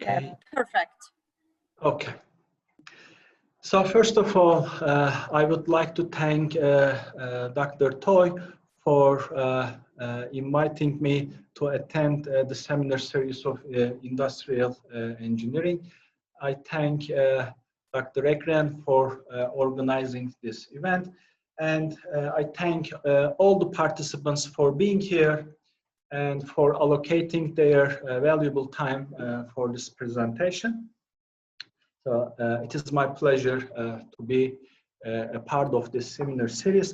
Okay. Perfect. Okay. So first of all, I would like to thank Dr. Toy for inviting me to attend the seminar series of industrial engineering. I thank Dr. Ekren for organizing this event, and I thank all the participants for being here and for allocating their valuable time for this presentation. So it is my pleasure to be a part of this seminar series.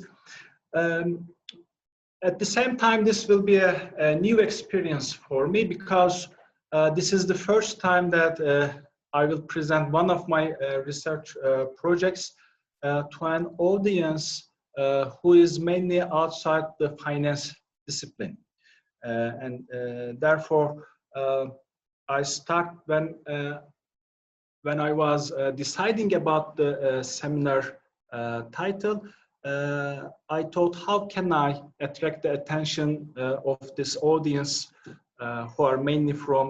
At the same time, this will be a new experience for me because this is the first time that I will present one of my research projects to an audience who is mainly outside the finance discipline. Therefore, I start when I was deciding about the seminar title, I thought, how can I attract the attention of this audience who are mainly from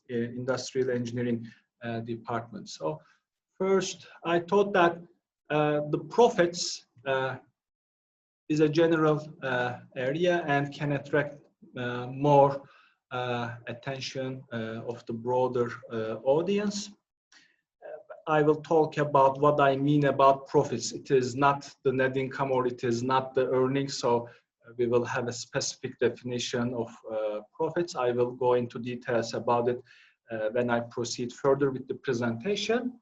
industrial engineering department. So first, I thought that the profits is a general area and can attract more attention of the broader audience. I will talk about what I mean about profits. It is not the net income or it is not the earnings. So we will have a specific definition of profits. I will go into details about it when I proceed further with the presentation.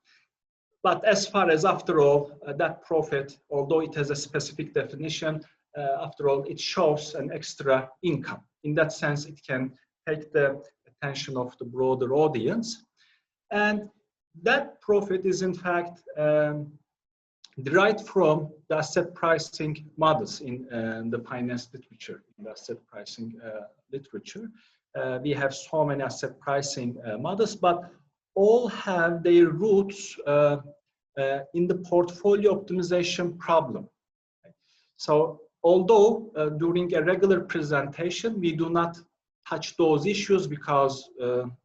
But as far as, after all, that profit, although it has a specific definition, after all, it shows an extra income. In that sense, it can take the attention of the broader audience. And that profit is in fact derived from the asset pricing models in the finance literature, in the asset pricing literature. We have so many asset pricing models, but all have their roots in the portfolio optimization problem. So although during a regular presentation, we do not touch those issues because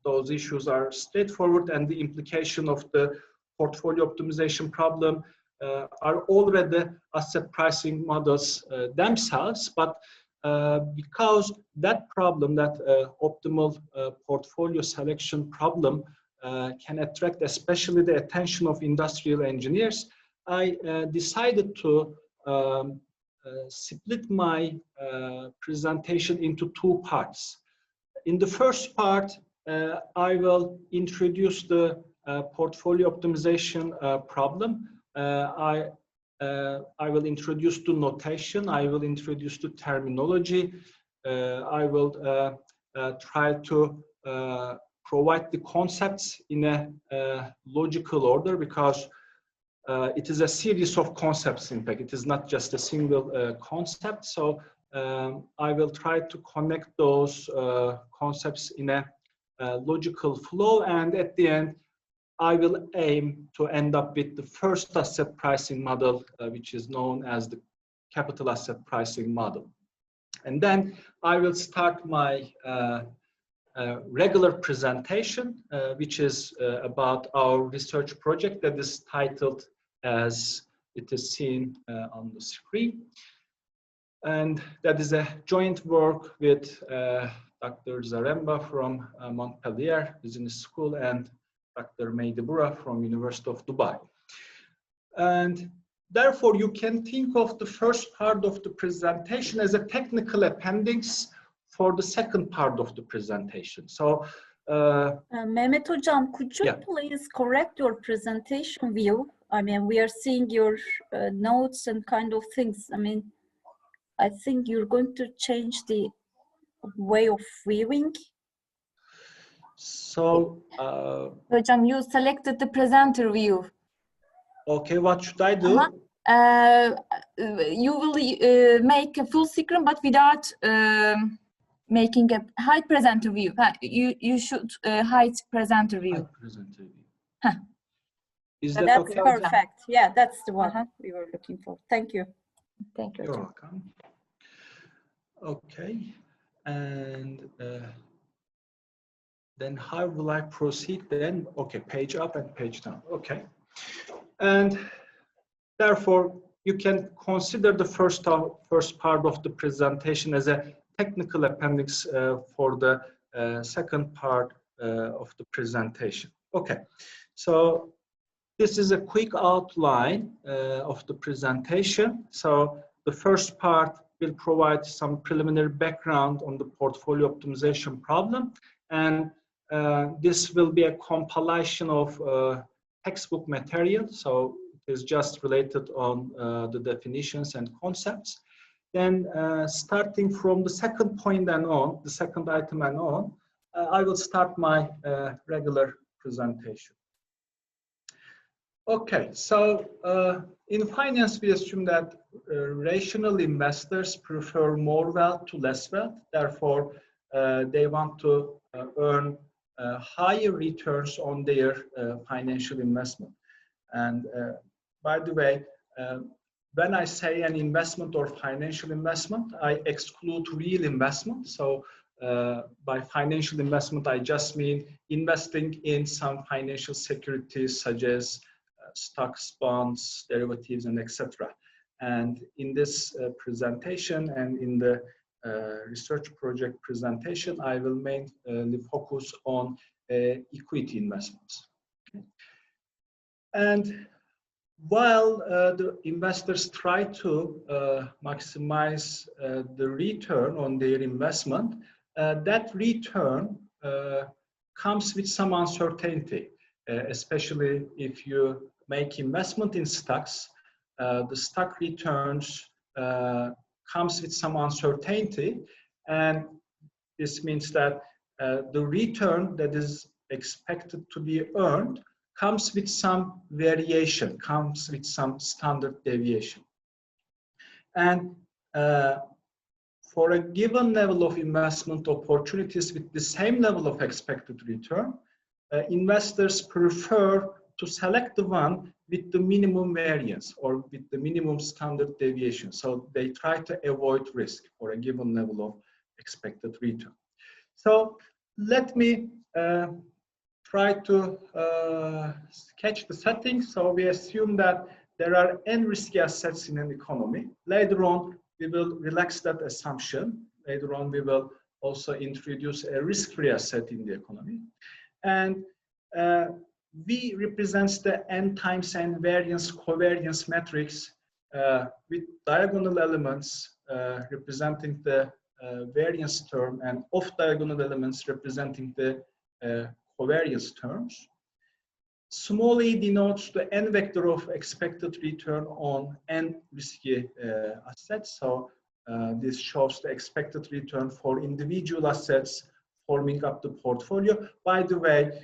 those issues are straightforward and the implication of the portfolio optimization problem are already asset pricing models themselves. But because that problem, that optimal portfolio selection problem can attract especially the attention of industrial engineers, I decided to split my presentation into two parts. In the first part, I will introduce the portfolio optimization problem. I will introduce the notation. I will introduce the terminology. I will try to provide the concepts in a logical order because it is a series of concepts. In fact, it is not just a single concept. So I will try to connect those concepts in a logical flow, and at the end, I will aim to end up with the first asset pricing model, which is known as the capital asset pricing model. And then I will start my regular presentation, which is about our research project that is titled as it is seen on the screen. And that is a joint work with Dr. Zaremba from Montpellier Business School and Dr. Meydebura from University of Dubai. And therefore, you can think of the first part of the presentation as a technical appendix for the second part of the presentation. So, Mehmet Hocam, could you please correct your presentation view? I mean, we are seeing your notes and kind of things. I mean, I think you're going to change the way of viewing. So, Hocam, you selected the presenter view. Okay, what should I do? You will make a full screen, but without making a hide presenter view. You should hide presenter view. Hide presenter view. Is that That's okay? perfect. Yeah, that's the one we were looking for. Thank you. Thank you. You're welcome. Okay, and Then how will I proceed then? Okay, page up and page down. Okay. And therefore, you can consider the first part of the presentation as a technical appendix for the second part of the presentation. Okay, so this is a quick outline of the presentation. So the first part will provide some preliminary background on the portfolio optimization problem, and this will be a compilation of textbook material. So it is just related on the definitions and concepts. Then starting from the second point and on, the second item and on, I will start my regular presentation. Okay, so in finance, we assume that rational investors prefer more wealth to less wealth. Therefore, they want to earn higher returns on their financial investment. And by the way, when I say an investment or financial investment, I exclude real investment. So by financial investment, I just mean investing in some financial securities such as stocks, bonds, derivatives, and etc. And in this presentation and in the research project presentation, I will mainly focus on equity investments. Okay. And while the investors try to maximize the return on their investment, that return comes with some uncertainty, especially if you make investment in stocks. The stock returns comes with some uncertainty, and this means that the return that is expected to be earned comes with some variation, comes with some standard deviation. And for a given level of investment opportunities with the same level of expected return, investors prefer to select the one with the minimum variance or with the minimum standard deviation. So they try to avoid risk for a given level of expected return. So let me try to sketch the settings. So we assume that there are n risky assets in an economy. Later on, we will relax that assumption. Later on, we will also introduce a risk-free asset in the economy. And V represents the n times n variance covariance matrix with diagonal elements representing the variance term and off-diagonal elements representing the covariance terms. Small e denotes the n vector of expected return on n risky assets. So this shows the expected return for individual assets forming up the portfolio. By the way,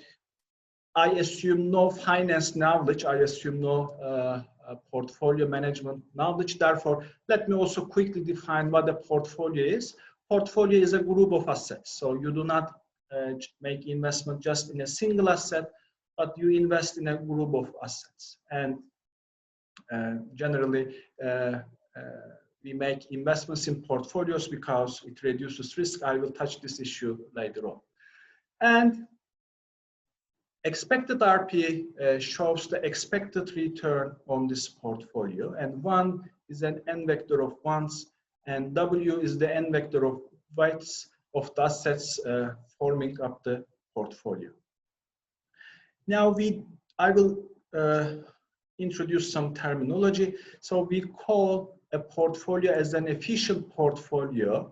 I assume no finance knowledge. I assume no portfolio management knowledge. Therefore, let me also quickly define what a portfolio is. Portfolio is a group of assets. So you do not make investment just in a single asset, but you invest in a group of assets. And generally, we make investments in portfolios because it reduces risk. I will touch this issue later on. And expected RP shows the expected return on this portfolio, and 1 is an n vector of ones, and W is the n vector of weights of the assets forming up the portfolio. Now I will introduce some terminology. So we call a portfolio as an efficient portfolio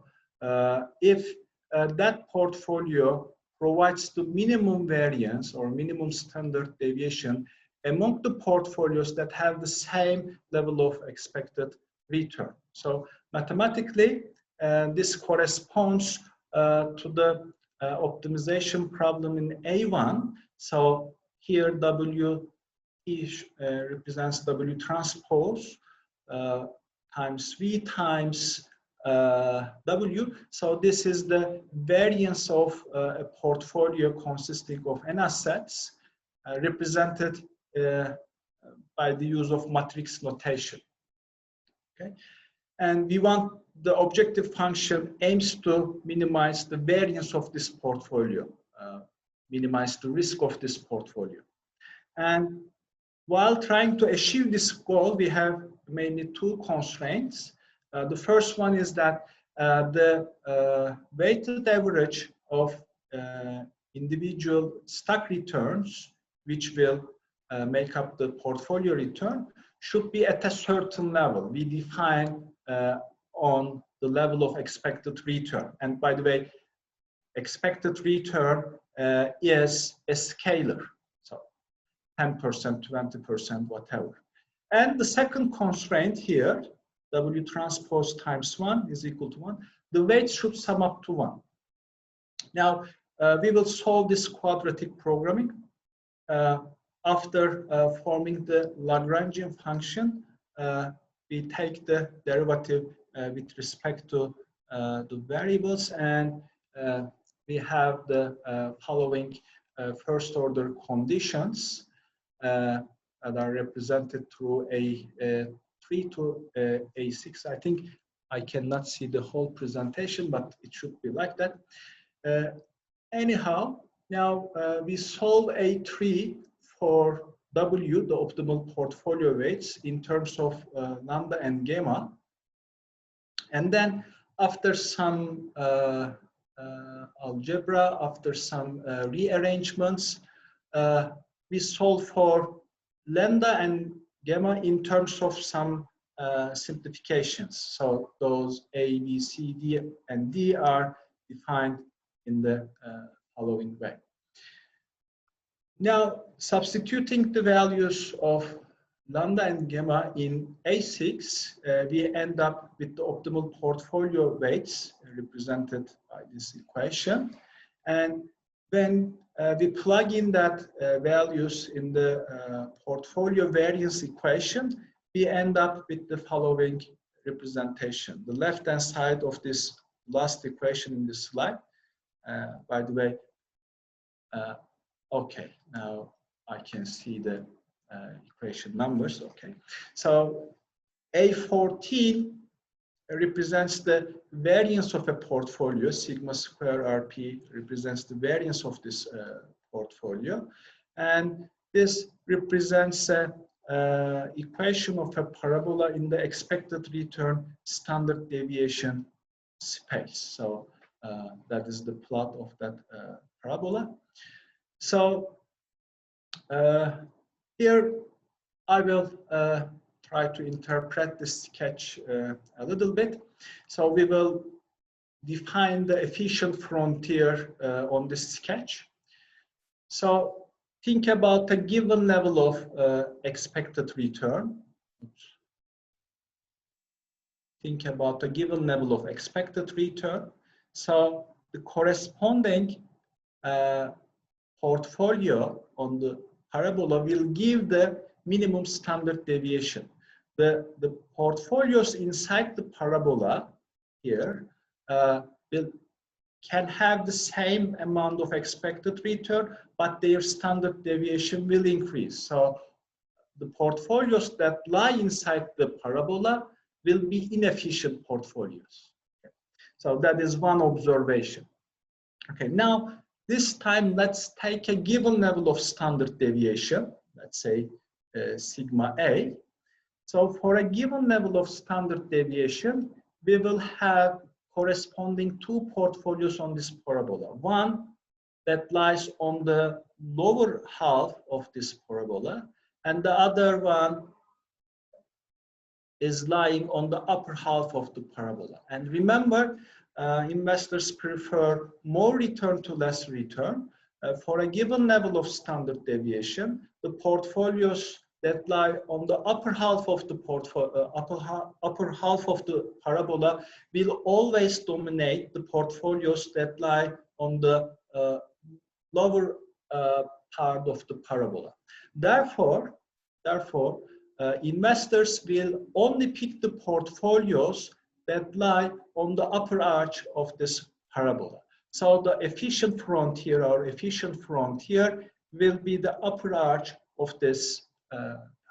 if that portfolio provides the minimum variance or minimum standard deviation among the portfolios that have the same level of expected return. So mathematically, this corresponds to the optimization problem in A1. So here W represents W transpose times V times W. So this is the variance of a portfolio consisting of n assets represented by the use of matrix notation. Okay, and we want the objective function aims to minimize the variance of this portfolio minimize the risk of this portfolio. And while trying to achieve this goal, we have mainly two constraints. The first one is that the weighted average of individual stock returns, which will make up the portfolio return, should be at a certain level. We define on the level of expected return. And by the way, expected return is a scalar. So 10%, 20%, whatever. And the second constraint here, W transpose times 1 is equal to 1. The weights should sum up to 1. Now, we will solve this quadratic programming after forming the Lagrangian function. We take the derivative with respect to the variables, and we have the following first order conditions that are represented through A3 to A6. I think I cannot see the whole presentation, but it should be like that. Anyhow, now we solve A3 for W, the optimal portfolio weights, in terms of lambda and gamma. And then after some algebra, after some rearrangements, we solve for lambda and gamma in terms of some simplifications. So those A, B, C, D, and D are defined in the following way. Now, substituting the values of lambda and gamma in A6, we end up with the optimal portfolio weights represented by this equation. And when we plug in that values in the portfolio variance equation, we end up with the following representation. The left-hand side of this last equation in this slide, by the way, okay, now I can see the equation numbers. Okay, so A14 represents the variance of a portfolio. Sigma square RP represents the variance of this portfolio, and this represents a equation of a parabola in the expected return standard deviation space. So that is the plot of that parabola. So here I will try to interpret this sketch a little bit. So we will define the efficient frontier on this sketch. So think about a given level of expected return. Think about a given level of expected return. So the corresponding portfolio on the parabola will give the minimum standard deviation. The portfolios inside the parabola here can have the same amount of expected return, but their standard deviation will increase. So the portfolios that lie inside the parabola will be inefficient portfolios. Okay. So that is one observation. Okay, now this time let's take a given level of standard deviation, let's say sigma A. So for a given level of standard deviation, we will have corresponding two portfolios on this parabola. One that lies on the lower half of this parabola, and the other one is lying on the upper half of the parabola. And remember, investors prefer more return to less return. For a given level of standard deviation, the portfolios that lie on the upper half of the upper half of the parabola will always dominate the portfolios that lie on the lower part of the parabola. Therefore, investors will only pick the portfolios that lie on the upper arch of this parabola. So the efficient frontier or efficient frontier will be the upper arch of this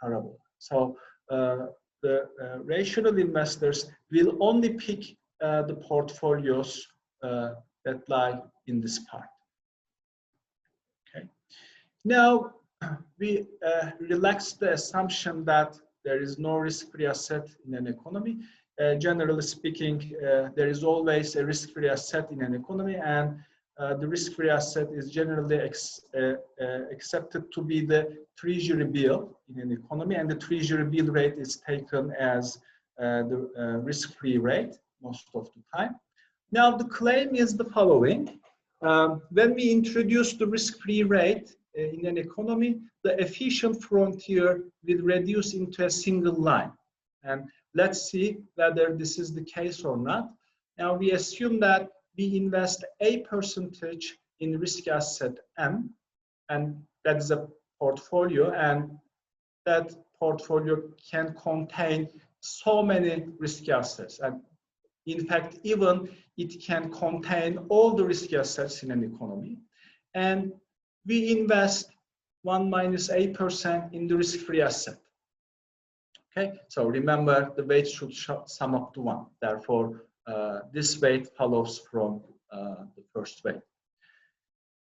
parabola. So the rational investors will only pick the portfolios that lie in this part. Now, we relax the assumption that there is no risk-free asset in an economy. Generally speaking, there is always a risk-free asset in an economy, and the risk-free asset is generally accepted to be the treasury bill in an economy, and the treasury bill rate is taken as the risk-free rate most of the time. Now, the claim is the following. When we introduce the risk-free rate in an economy, the efficient frontier will reduce into a single line. And let's see whether this is the case or not. Now, we assume that we invest a percentage in risk asset M, and that is a portfolio, and that portfolio can contain so many risk assets. And in fact, even it can contain all the risk assets in an economy. And we invest 1 minus A% in the risk-free asset. Okay, so remember the weight should sum up to 1. Therefore, this weight follows from the first weight.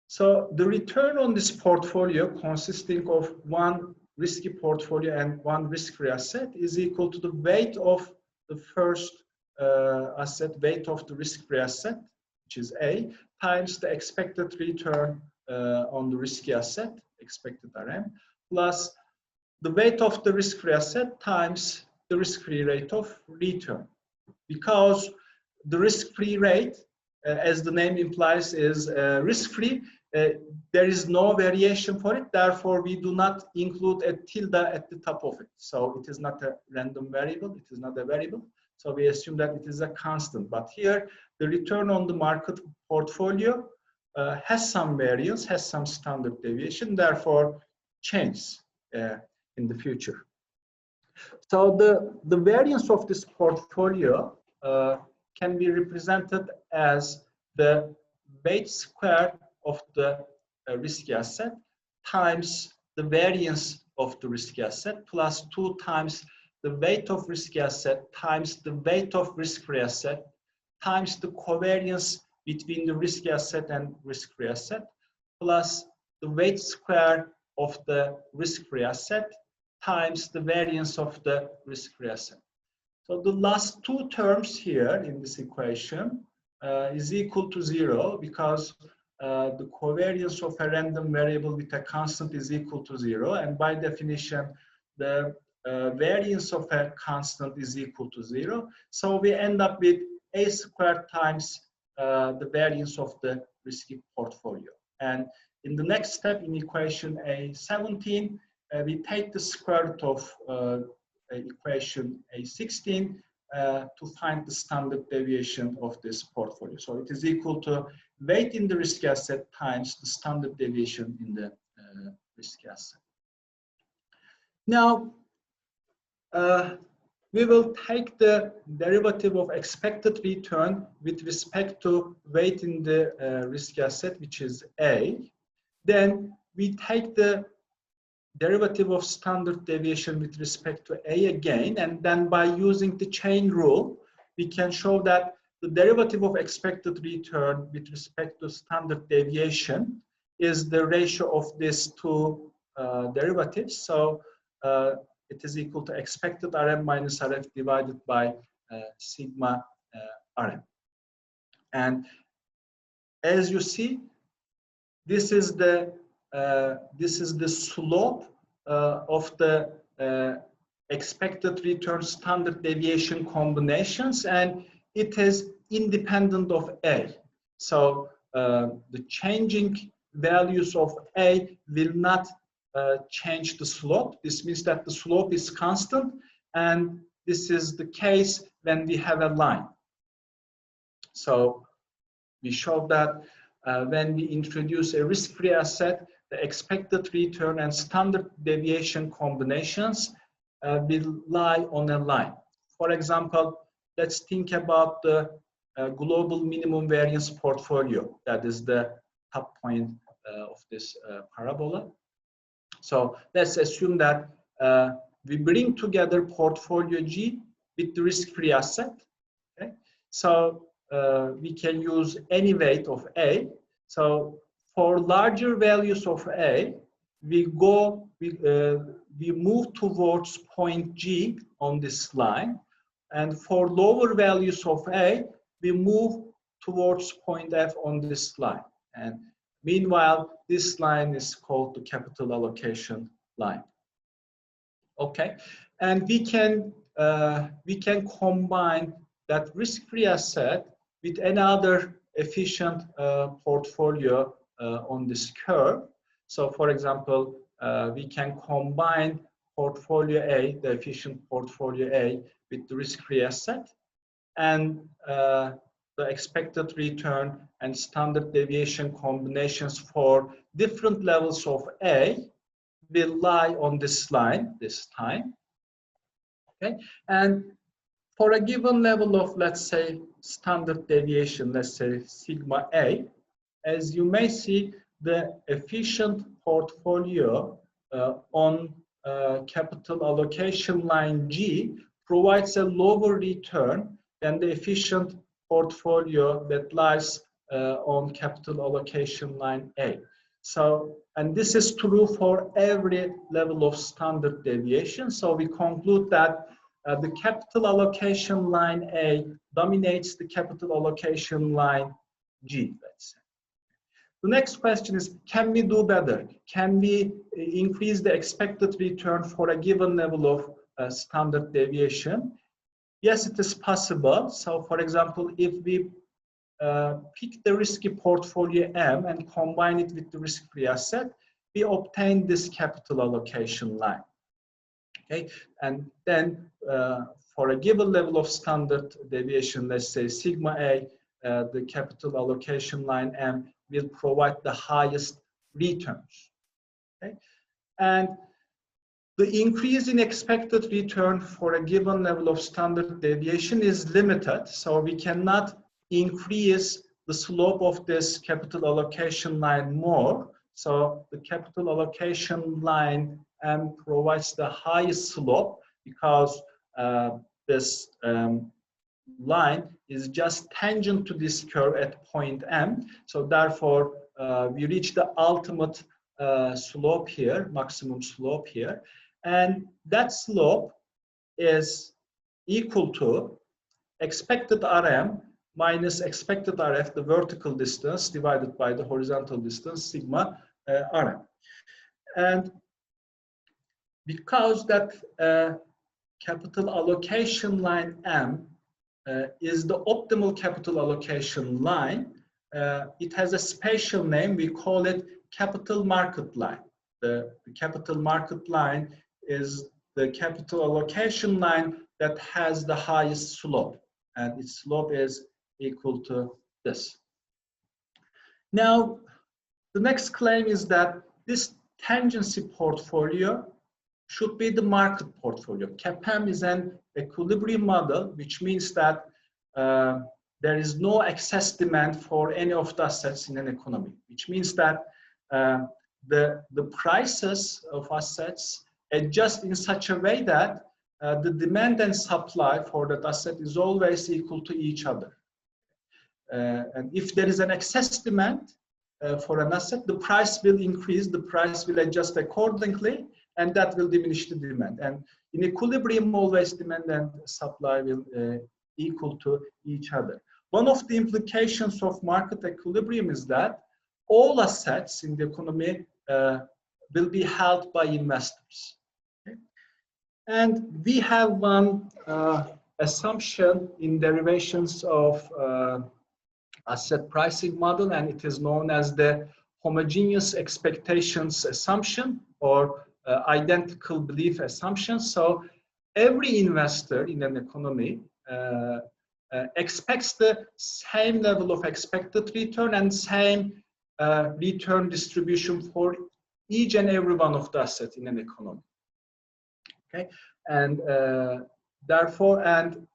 So the return on this portfolio consisting of 1 risky portfolio and 1 risk-free asset is equal to the weight of the first asset, weight of the risk-free asset, which is A, times the expected return on the risky asset, expected RM, plus the weight of the risk-free asset times the risk-free rate of return. Because the risk-free rate, as the name implies, is risk-free, there is no variation for it. Therefore, we do not include a tilde at the top of it. So it is not a random variable. It is not a variable. So we assume that it is a constant. But here, the return on the market portfolio has some variance, has some standard deviation, therefore changes in the future. So the variance of this portfolio can be represented as the weight square of the risky asset times the variance of the risky asset plus 2 times the weight of risky asset times the weight of risk-free asset times the covariance between the risky asset and risk-free asset plus the weight square of the risk-free asset times the variance of the risk-free asset. So the last 2 terms here in this equation is equal to 0 because the covariance of a random variable with a constant is equal to 0, and by definition the variance of a constant is equal to 0. So we end up with a squared times the variance of the risky portfolio. And in the next step in equation A17, we take the square root of equation A16 to find the standard deviation of this portfolio. So it is equal to weight in the risk asset times the standard deviation in the risk asset. Now, we will take the derivative of expected return with respect to weight in the risk asset, which is A. Then we take the derivative of standard deviation with respect to A again, and then by using the chain rule, we can show that the derivative of expected return with respect to standard deviation is the ratio of these 2 derivatives. So it is equal to expected RM minus RF divided by sigma RM. And as you see, this is the slope of the expected return standard deviation combinations, and it is independent of A. So the changing values of A will not change the slope. This means that the slope is constant, and this is the case when we have a line. So we show that when we introduce a risk-free asset, the expected return and standard deviation combinations will lie on a line. For example, let's think about the global minimum variance portfolio. That is the top point of this parabola. So let's assume that we bring together portfolio G with the risk-free asset. Okay? So we can use any weight of A. So for larger values of A, we move towards point G on this line, and for lower values of A, we move towards point F on this line. And meanwhile, this line is called the capital allocation line. Okay, and we can combine that risk-free asset with another efficient portfolio on this curve. So, for example, we can combine portfolio A, the efficient portfolio A, with the risk-free asset, and the expected return and standard deviation combinations for different levels of A will lie on this line this time. Okay, and for a given level of, let's say, standard deviation, let's say sigma A, as you may see, the efficient portfolio on capital allocation line G provides a lower return than the efficient portfolio that lies on capital allocation line A. So, and this is true for every level of standard deviation. So we conclude that the capital allocation line A dominates the capital allocation line G, let's say. The next question is, can we do better? Can we increase the expected return for a given level of standard deviation? Yes, it is possible. So, for example, if we pick the risky portfolio M and combine it with the risk-free asset, we obtain this capital allocation line. Okay, and then for a given level of standard deviation, let's say sigma A, the capital allocation line M will provide the highest returns. Okay, and the increase in expected return for a given level of standard deviation is limited, so we cannot increase the slope of this capital allocation line more. So the capital allocation line M provides the highest slope because this line is just tangent to this curve at point M. So therefore, we reach the ultimate slope here, maximum slope here. And that slope is equal to expected RM minus expected RF, the vertical distance, divided by the horizontal distance, sigma RM. And because that capital allocation line M is the optimal capital allocation line, it has a special name. We call it capital market line. The capital market line is the capital allocation line that has the highest slope, and its slope is equal to this. Now, the next claim is that this tangency portfolio should be the market portfolio. CAPM is an equilibrium model, which means that there is no excess demand for any of the assets in an economy, which means that the prices of assets adjust in such a way that the demand and supply for that asset is always equal to each other. And if there is an excess demand for an asset, the price will increase, the price will adjust accordingly, and that will diminish the demand. And in equilibrium, always demand and supply will equal to each other. One of the implications of market equilibrium is that all assets in the economy will be held by investors. Okay? And we have one assumption in derivations of asset pricing model, and it is known as the homogeneous expectations assumption, or identical belief assumption. So every investor in an economy expects the same level of expected return and same return distribution for each and every one of the assets in an economy. Okay, and therefore, and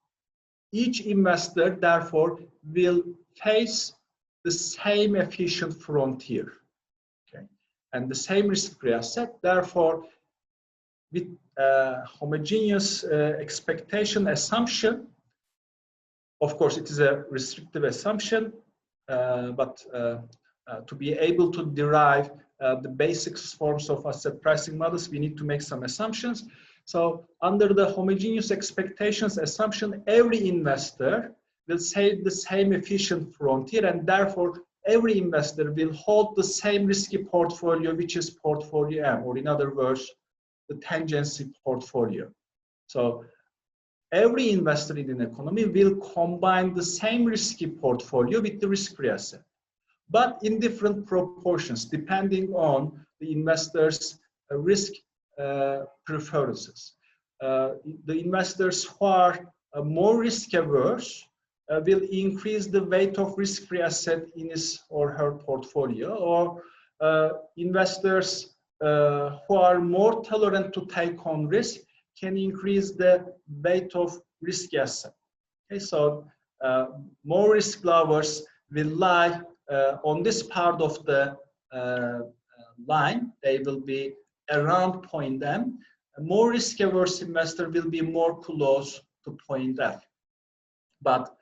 each investor therefore will face the same efficient frontier, okay, and the same risk-free asset. Therefore, with homogeneous expectation assumption, of course, it is a restrictive assumption, but to be able to derive the basic forms of asset pricing models, we need to make some assumptions. So under the homogeneous expectations assumption, every investor will save the same efficient frontier, and therefore every investor will hold the same risky portfolio, which is portfolio M, or in other words, the tangency portfolio. So every investor in an economy will combine the same risky portfolio with the risk-free asset, but in different proportions, depending on the investor's risk preferences. The investors who are more risk-averse will increase the weight of risk-free asset in his or her portfolio, or investors who are more tolerant to take on risk can increase the weight of risky asset. Okay, so more risk lovers will lie on this part of the line. They will be around point M. A more risk-averse investor will be more close to point F. But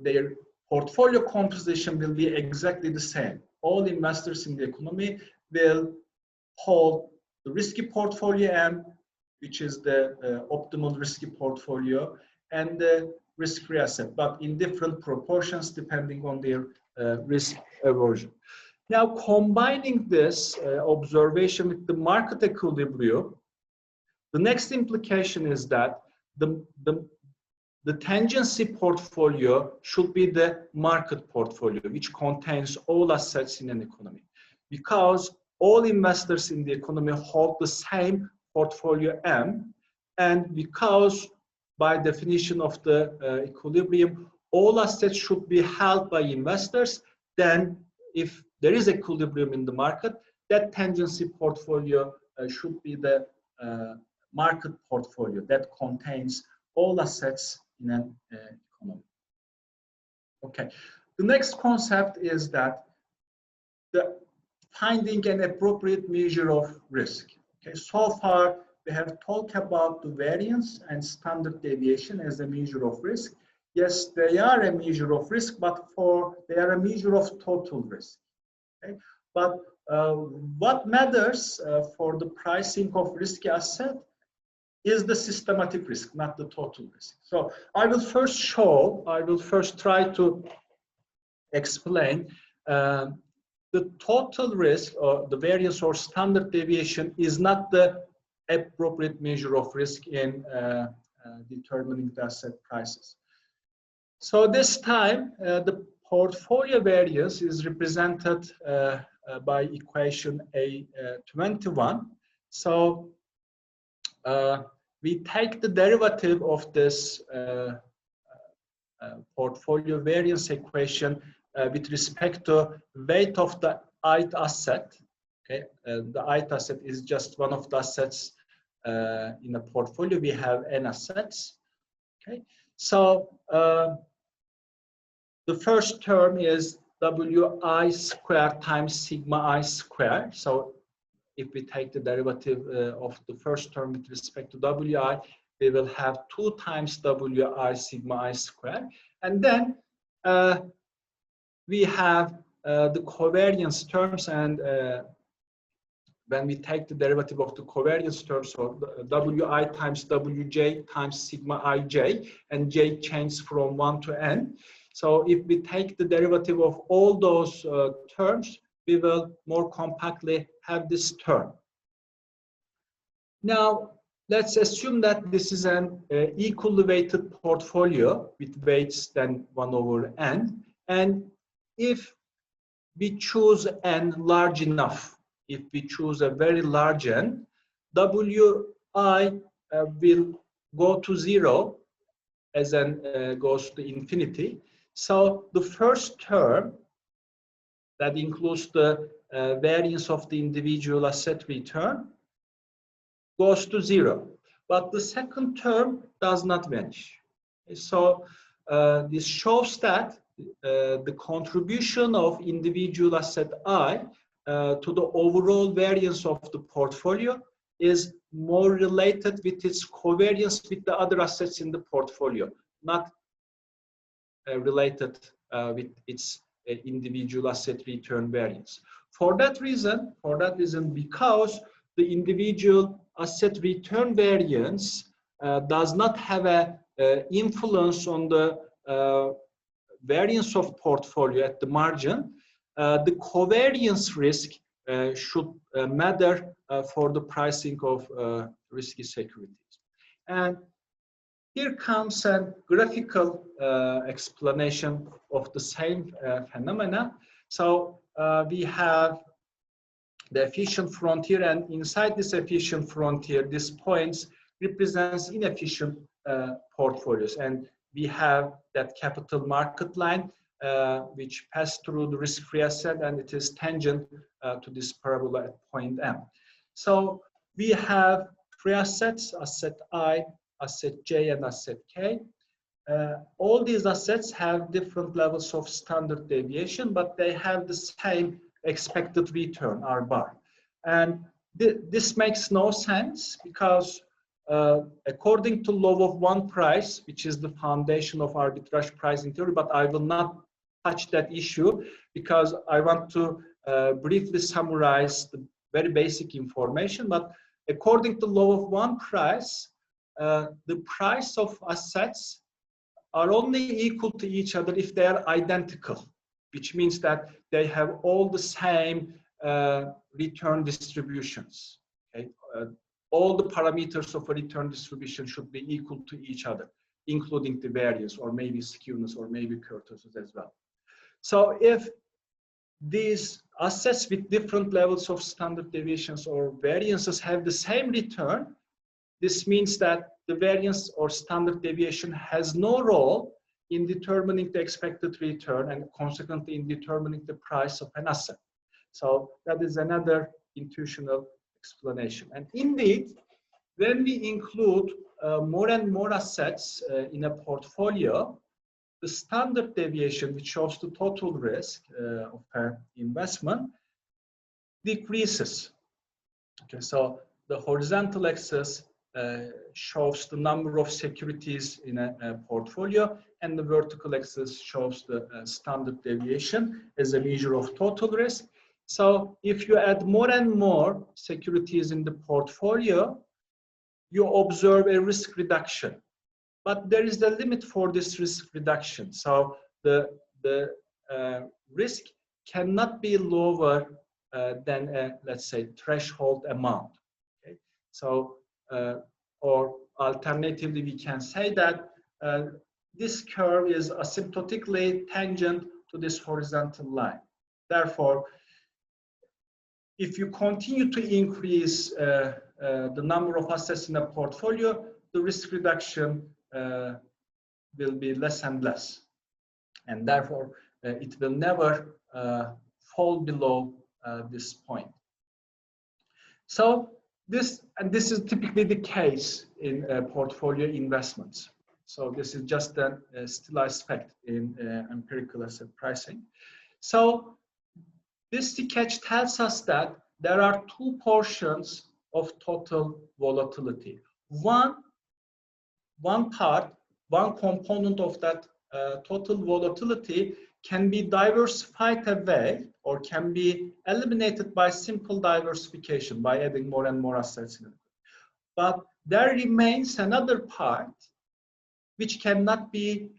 their portfolio composition will be exactly the same. All investors in the economy will hold the risky portfolio M, which is the optimal risky portfolio, and the risk-free asset, but in different proportions depending on their risk aversion. Now, combining this observation with the market equilibrium, the next implication is that the tangency portfolio should be the market portfolio, which contains all assets in an economy, because all investors in the economy hold the same portfolio M, and because by definition of the equilibrium, all assets should be held by investors, then if there is equilibrium in the market, that tangency portfolio should be the market portfolio that contains all assets in an economy. Okay, the next concept is that the finding an appropriate measure of risk. Okay, so far we have talked about the variance and standard deviation as a measure of risk. Yes, they are a measure of risk, but they are a measure of total risk. Okay? But what matters for the pricing of risky asset is the systematic risk, not the total risk. So I will first try to explain the total risk, or the variance or standard deviation, is not the appropriate measure of risk in determining the asset prices. So this time, the portfolio variance is represented by equation A21. So we take the derivative of this portfolio variance equation with respect to weight of the ith asset. Okay, the ith asset is just one of the assets in a portfolio. We have n assets. Okay, so the first term is Wi squared times sigma I squared. So if we take the derivative of the first term with respect to Wi, we will have 2 times Wi sigma I squared. And then we have the covariance terms, and when we take the derivative of the covariance terms, so Wi times Wj times sigma ij, and j changes from 1 to n. So if we take the derivative of all those terms, we will more compactly have this term. Now, let's assume that this is an equally weighted portfolio with weights than 1 over n. And if we choose n large enough, if we choose a very large n, Wi will go to 0 as n goes to infinity. So the first term, that includes the variance of the individual asset return, goes to 0. But the second term does not vanish. So this shows that the contribution of individual asset I to the overall variance of the portfolio is more related with its covariance with the other assets in the portfolio, not related with its individual asset return variance. For that reason, because the individual asset return variance does not have a influence on the variance of portfolio at the margin, the covariance risk should matter for the pricing of risky securities. And here comes a graphical explanation of the same phenomena. So we have the efficient frontier, and inside this efficient frontier, these points represents inefficient portfolios, and we have that capital market line which pass through the risk-free asset, and it is tangent to this parabola at point M. So we have three assets: asset I, asset J, and asset K. All these assets have different levels of standard deviation, but they have the same expected return, R bar. And this makes no sense because according to law of one price, which is the foundation of arbitrage pricing theory, but I will not touch that issue because I want to briefly summarize the very basic information. But according to law of one price, the price of assets are only equal to each other if they are identical, which means that they have all the same return distributions. Okay? All the parameters of a return distribution should be equal to each other, including the variance or maybe skewness or maybe kurtosis as well. So if these assets with different levels of standard deviations or variances have the same return, this means that the variance or standard deviation has no role in determining the expected return and consequently in determining the price of an asset. So that is another intuitional explanation. And indeed, when we include more and more assets in a portfolio, the standard deviation, which shows the total risk of an investment, decreases. Okay, so the horizontal axis shows the number of securities in a portfolio, and the vertical axis shows the standard deviation as a measure of total risk. So if you add more and more securities in the portfolio, you observe a risk reduction. But there is a limit for this risk reduction. So the risk cannot be lower than a, let's say, threshold amount. Okay? So, or alternatively, we can say that this curve is asymptotically tangent to this horizontal line. Therefore, if you continue to increase the number of assets in a portfolio, the risk reduction will be less and less. And therefore, it will never fall below this point. So this is typically the case in portfolio investments. So this is just a stylized fact in empirical asset pricing. So this sketch tells us that there are two portions of total volatility. One component of that total volatility can be diversified away or can be eliminated by simple diversification by adding more and more assets in it. But there remains another part which cannot be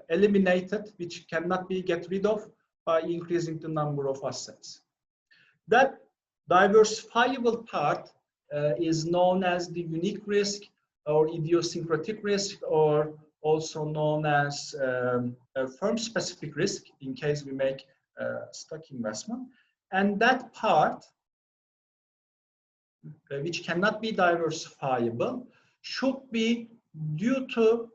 eliminated, which cannot be get rid of by increasing the number of assets. That diversifiable part is known as the unique risk or idiosyncratic risk, or also known as a firm-specific risk in case we make stock investment. And that part, which cannot be diversifiable, should be due to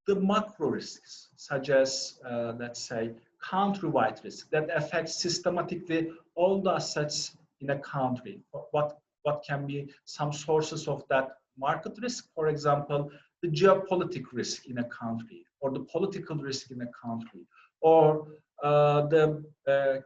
the macro risks, such as, let's say, country-wide risk that affects systematically all the assets in a country. What can be some sources of that market risk? For example, the geopolitical risk in a country, or the political risk in a country, or the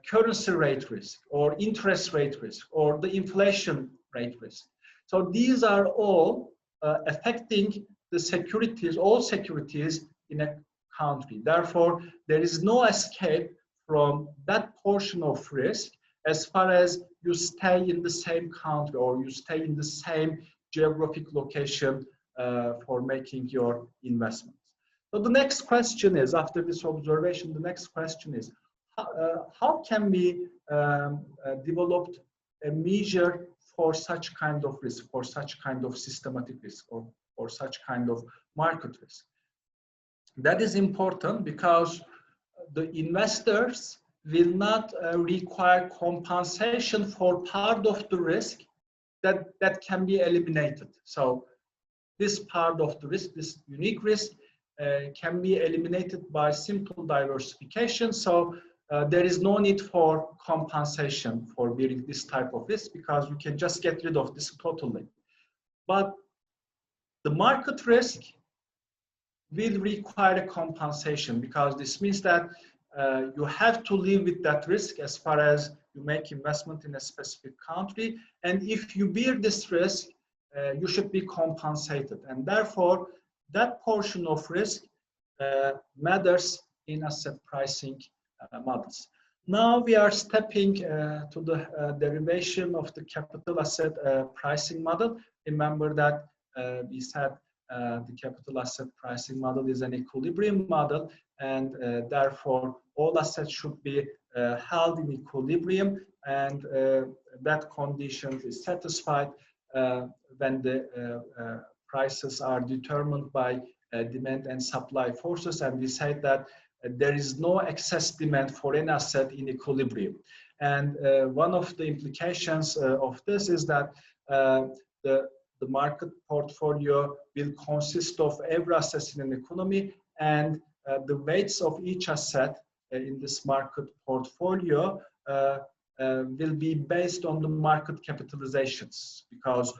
currency rate risk, or interest rate risk, or the inflation rate risk. So these are all affecting the securities, all securities in a country. Therefore, there is no escape from that portion of risk as far as you stay in the same country or you stay in the same geographic location for making your investments. So the next question is, after this observation, the next question is, how can we develop a measure for such kind of risk, for such kind of systematic risk, or for such kind of market risk? That is important because the investors will not require compensation for part of the risk that can be eliminated. So this part of the risk, this unique risk, can be eliminated by simple diversification. So there is no need for compensation for bearing this type of risk because you can just get rid of this totally. But the market risk will require a compensation because this means that you have to live with that risk as far as you make investment in a specific country. And if you bear this risk, you should be compensated. And therefore, that portion of risk matters in asset pricing models. Now we are stepping to the derivation of the capital asset pricing model. Remember that we said the capital asset pricing model is an equilibrium model, and therefore all assets should be held in equilibrium, and that condition is satisfied when the prices are determined by demand and supply forces, and we say that there is no excess demand for an asset in equilibrium. And one of the implications of this is that the market portfolio will consist of every asset in an economy, and the weights of each asset in this market portfolio will be based on the market capitalizations, because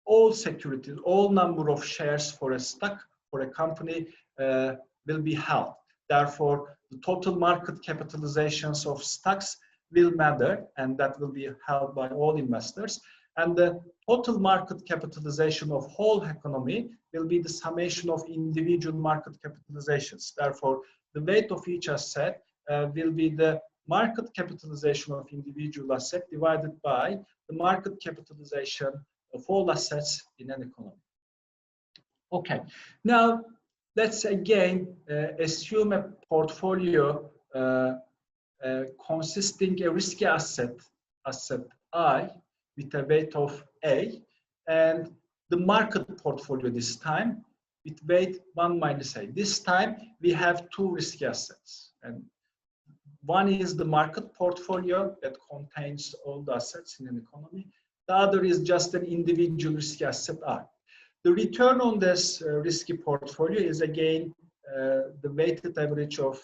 all securities, all number of shares for a stock, for a company will be held. Therefore, the total market capitalizations of stocks will matter, and that will be held by all investors. And the total market capitalization of whole economy will be the summation of individual market capitalizations. Therefore, the weight of each asset will be the market capitalization of individual asset divided by the market capitalization of all assets in an economy. Okay, now let's again assume a portfolio consisting a risky asset I, with a weight of A, and the market portfolio this time with weight 1 minus A. This time we have two risky assets, and one is the market portfolio that contains all the assets in an economy. The other is just an individual risky asset I. The return on this risky portfolio is again the weighted average of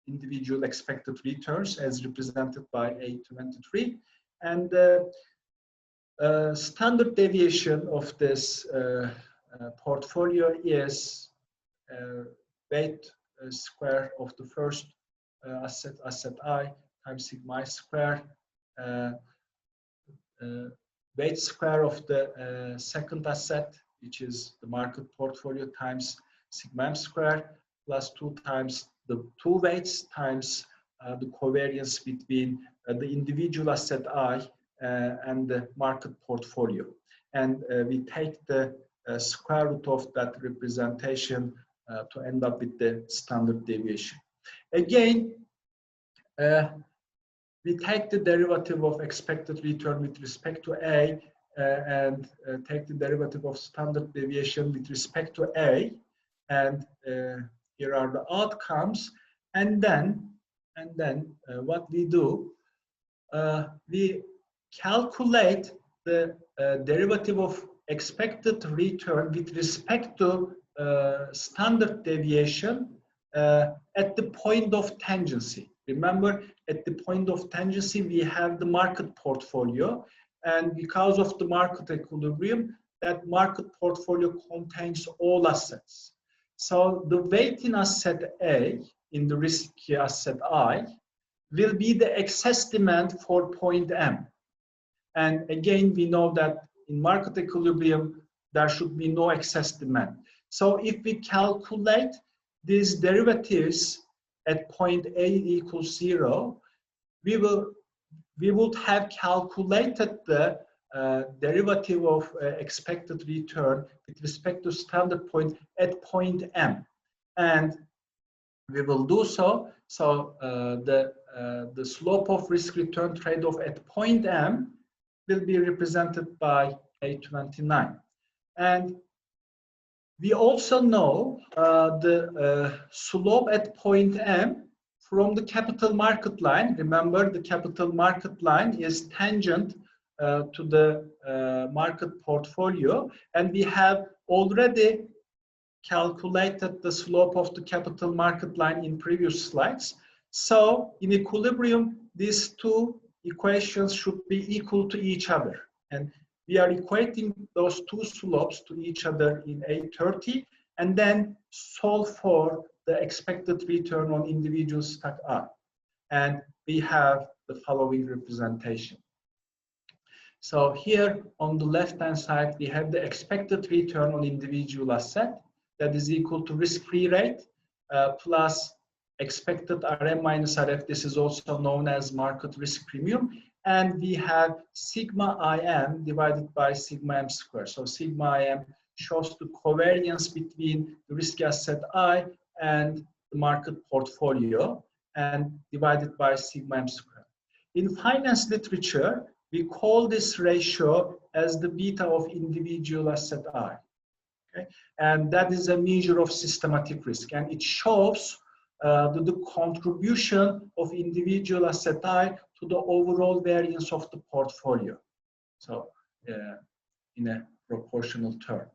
individual expected returns as represented by A23. And the standard deviation of this portfolio is weight square of the first asset I times sigma I square, weight square of the second asset, which is the market portfolio, times sigma M square, plus 2 times the two weights times the covariance between the individual asset I and the market portfolio. And we take the square root of that representation to end up with the standard deviation. Again, we take the derivative of expected return with respect to A and take the derivative of standard deviation with respect to A, and here are the outcomes. And then what we do, we calculate the derivative of expected return with respect to standard deviation at the point of tangency. Remember, at the point of tangency, we have the market portfolio, and because of the market equilibrium, that market portfolio contains all assets. So the weight in asset A in the risky asset I will be the excess demand for point M. And again, we know that in market equilibrium, there should be no excess demand. So if we calculate these derivatives at point A equals 0, we would have calculated the derivative of expected return with respect to standard point at point M, and we will do so. So the slope of risk return trade-off at point M will be represented by A29, and we also know the slope at point M from the capital market line. Remember, the capital market line is tangent to the market portfolio, and we have already calculated the slope of the capital market line in previous slides. So in equilibrium, these two equations should be equal to each other, and we are equating those two slopes to each other in A30, and then solve for the expected return on individual stock R. And we have the following representation. So here on the left-hand side, we have the expected return on individual asset that is equal to risk-free rate plus expected RM minus RF. This is also known as market risk premium. And we have sigma IM divided by sigma M squared. So sigma IM shows the covariance between the risk asset I and the market portfolio, and divided by sigma M squared. In finance literature, we call this ratio as the beta of individual asset I. Okay? And that is a measure of systematic risk, and it shows the contribution of individual asset I to the overall variance of the portfolio. So in a proportional term.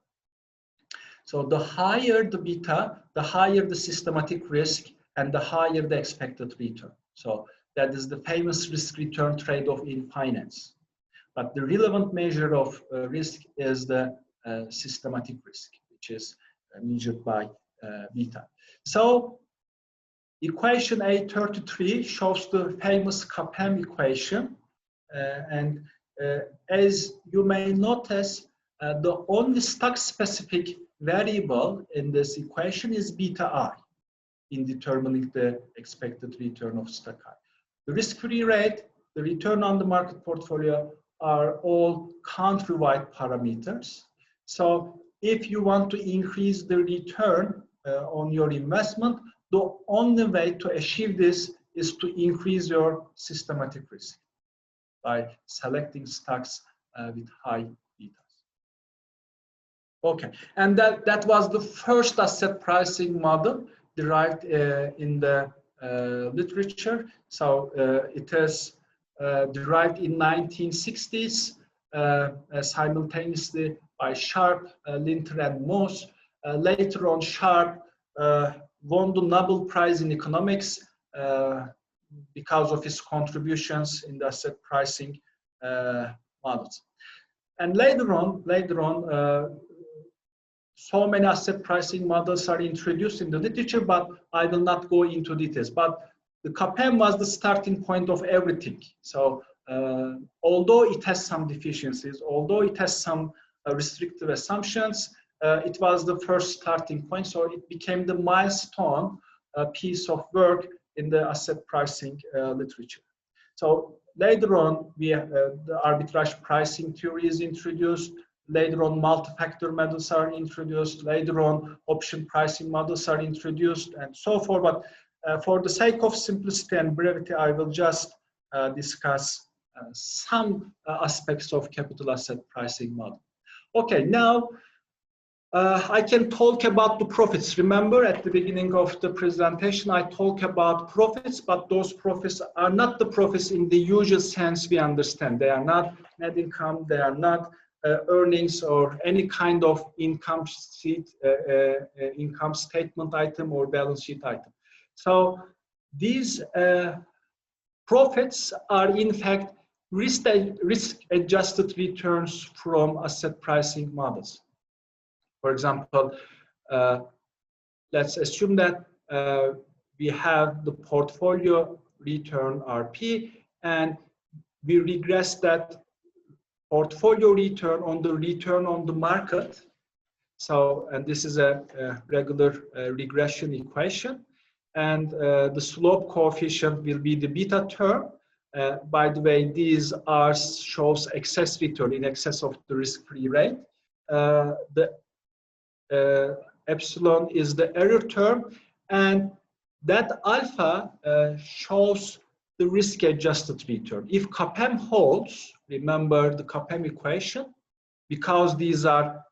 So the higher the beta, the higher the systematic risk, and the higher the expected return. So that is the famous risk-return trade-off in finance. But the relevant measure of risk is the systematic risk, which is measured by beta. So equation A33 shows the famous CAPM equation, and as you may notice, the only stock-specific variable in this equation is beta I in determining the expected return of stock I. The risk-free rate, the return on the market portfolio are all country-wide parameters. So if you want to increase the return on your investment, the only way to achieve this is to increase your systematic risk by selecting stocks with high betas. Okay, and that was the first asset pricing model derived in the literature. So it is derived in 1960s simultaneously by Sharp, Linter, and Moss. Later on, Sharp won the Nobel Prize in Economics because of his contributions in the asset pricing models. And later on, so many asset pricing models are introduced in the literature, but I will not go into details. But the CAPM was the starting point of everything. So although it has some deficiencies, although it has some restrictive assumptions, it was the first starting point. So it became the milestone piece of work in the asset pricing literature. So later on, the arbitrage pricing theory is introduced. Later on, multi-factor models are introduced. Later on, option pricing models are introduced, and so forth. But for the sake of simplicity and brevity, I will just discuss some aspects of capital asset pricing model. Okay, now I can talk about the profits. Remember, at the beginning of the presentation, I talk about profits, but those profits are not the profits in the usual sense we understand. They are not net income, they are not earnings or any kind of income statement item or balance sheet item. So these profits are in fact risk-adjusted returns from asset pricing models. For example, let's assume that we have the portfolio return RP, and we regress that portfolio return on the market. So, and this is a regular regression equation. and the slope coefficient will be the beta term. By the way, these R shows excess return in excess of the risk-free rate. The epsilon is the error term, and that alpha shows the risk-adjusted return. If CAPM holds, remember the CAPM equation, because these are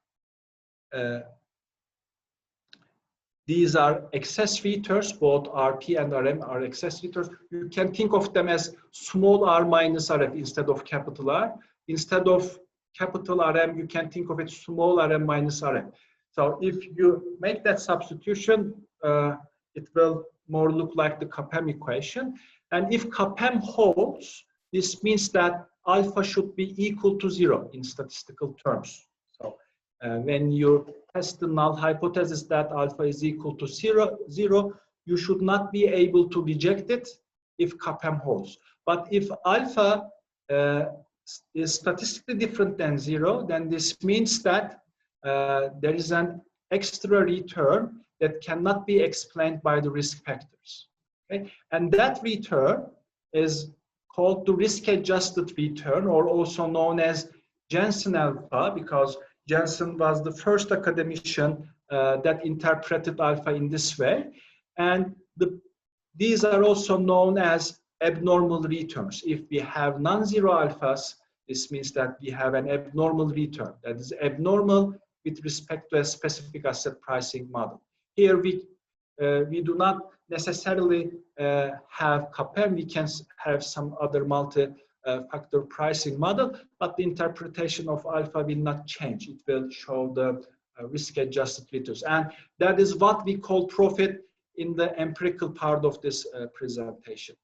excess returns, both RP and RM are excess returns. You can think of them as small r minus RF instead of capital R. Instead of capital RM, you can think of it small rm minus RM. So if you make that substitution, it will more look like the CAPM equation. And if CAPM holds, this means that alpha should be equal to 0 in statistical terms. So when you test the null hypothesis that alpha is equal to 0, you should not be able to reject it if CAPM holds. But if alpha is statistically different than 0, then this means that there is an extra return that cannot be explained by the risk factors. Okay? And that return is called the risk-adjusted return, or also known as Jensen alpha, because Jensen was the first academician that interpreted alpha in this way. And these are also known as abnormal returns. If we have non-zero alphas, this means that we have an abnormal return that is abnormal with respect to a specific asset pricing model. Here we do not necessarily have CAPM, we can have some other multi-factor pricing model, but the interpretation of alpha will not change. It will show the risk-adjusted returns. And that is what we call profit in the empirical part of this presentation.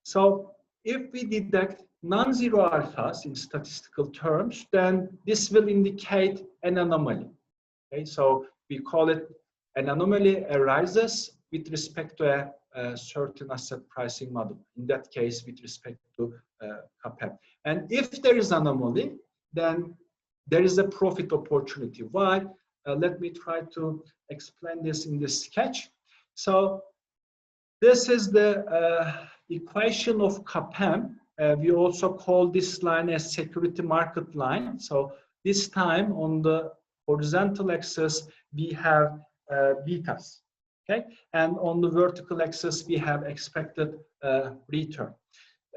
So if we deduct non-zero alphas in statistical terms, then this will indicate an anomaly. Okay, so we call it an anomaly arises with respect to a certain asset pricing model. In that case, with respect to CAPM. And if there is anomaly, then there is a profit opportunity. Why? Let me try to explain this in this sketch. So this is the equation of CAPM. We also call this line a security market line. So this time on the horizontal axis, we have betas, okay? And on the vertical axis, we have expected return.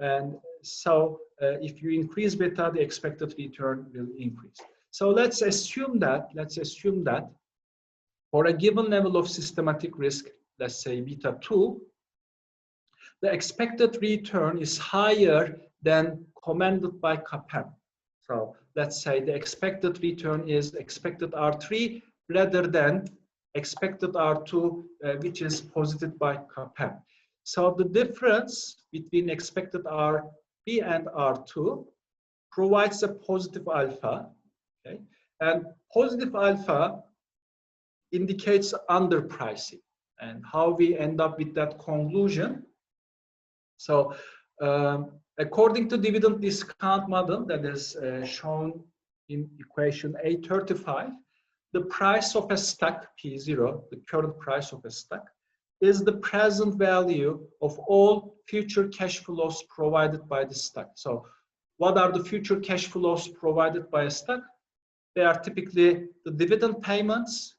And so if you increase beta, the expected return will increase. So let's assume that for a given level of systematic risk, let's say beta 2, the expected return is higher than commanded by CAPM. So let's say the expected return is expected R3 rather than expected R2, which is posited by CAPM. So the difference between expected R3 and R2 provides a positive alpha, okay? And positive alpha indicates underpricing. And how we end up with that conclusion? So according to dividend discount model that is shown in equation A35, the price of a stock, P0, the current price of a stock, is the present value of all future cash flows provided by the stock. So what are the future cash flows provided by a stock? They are typically the dividend payments.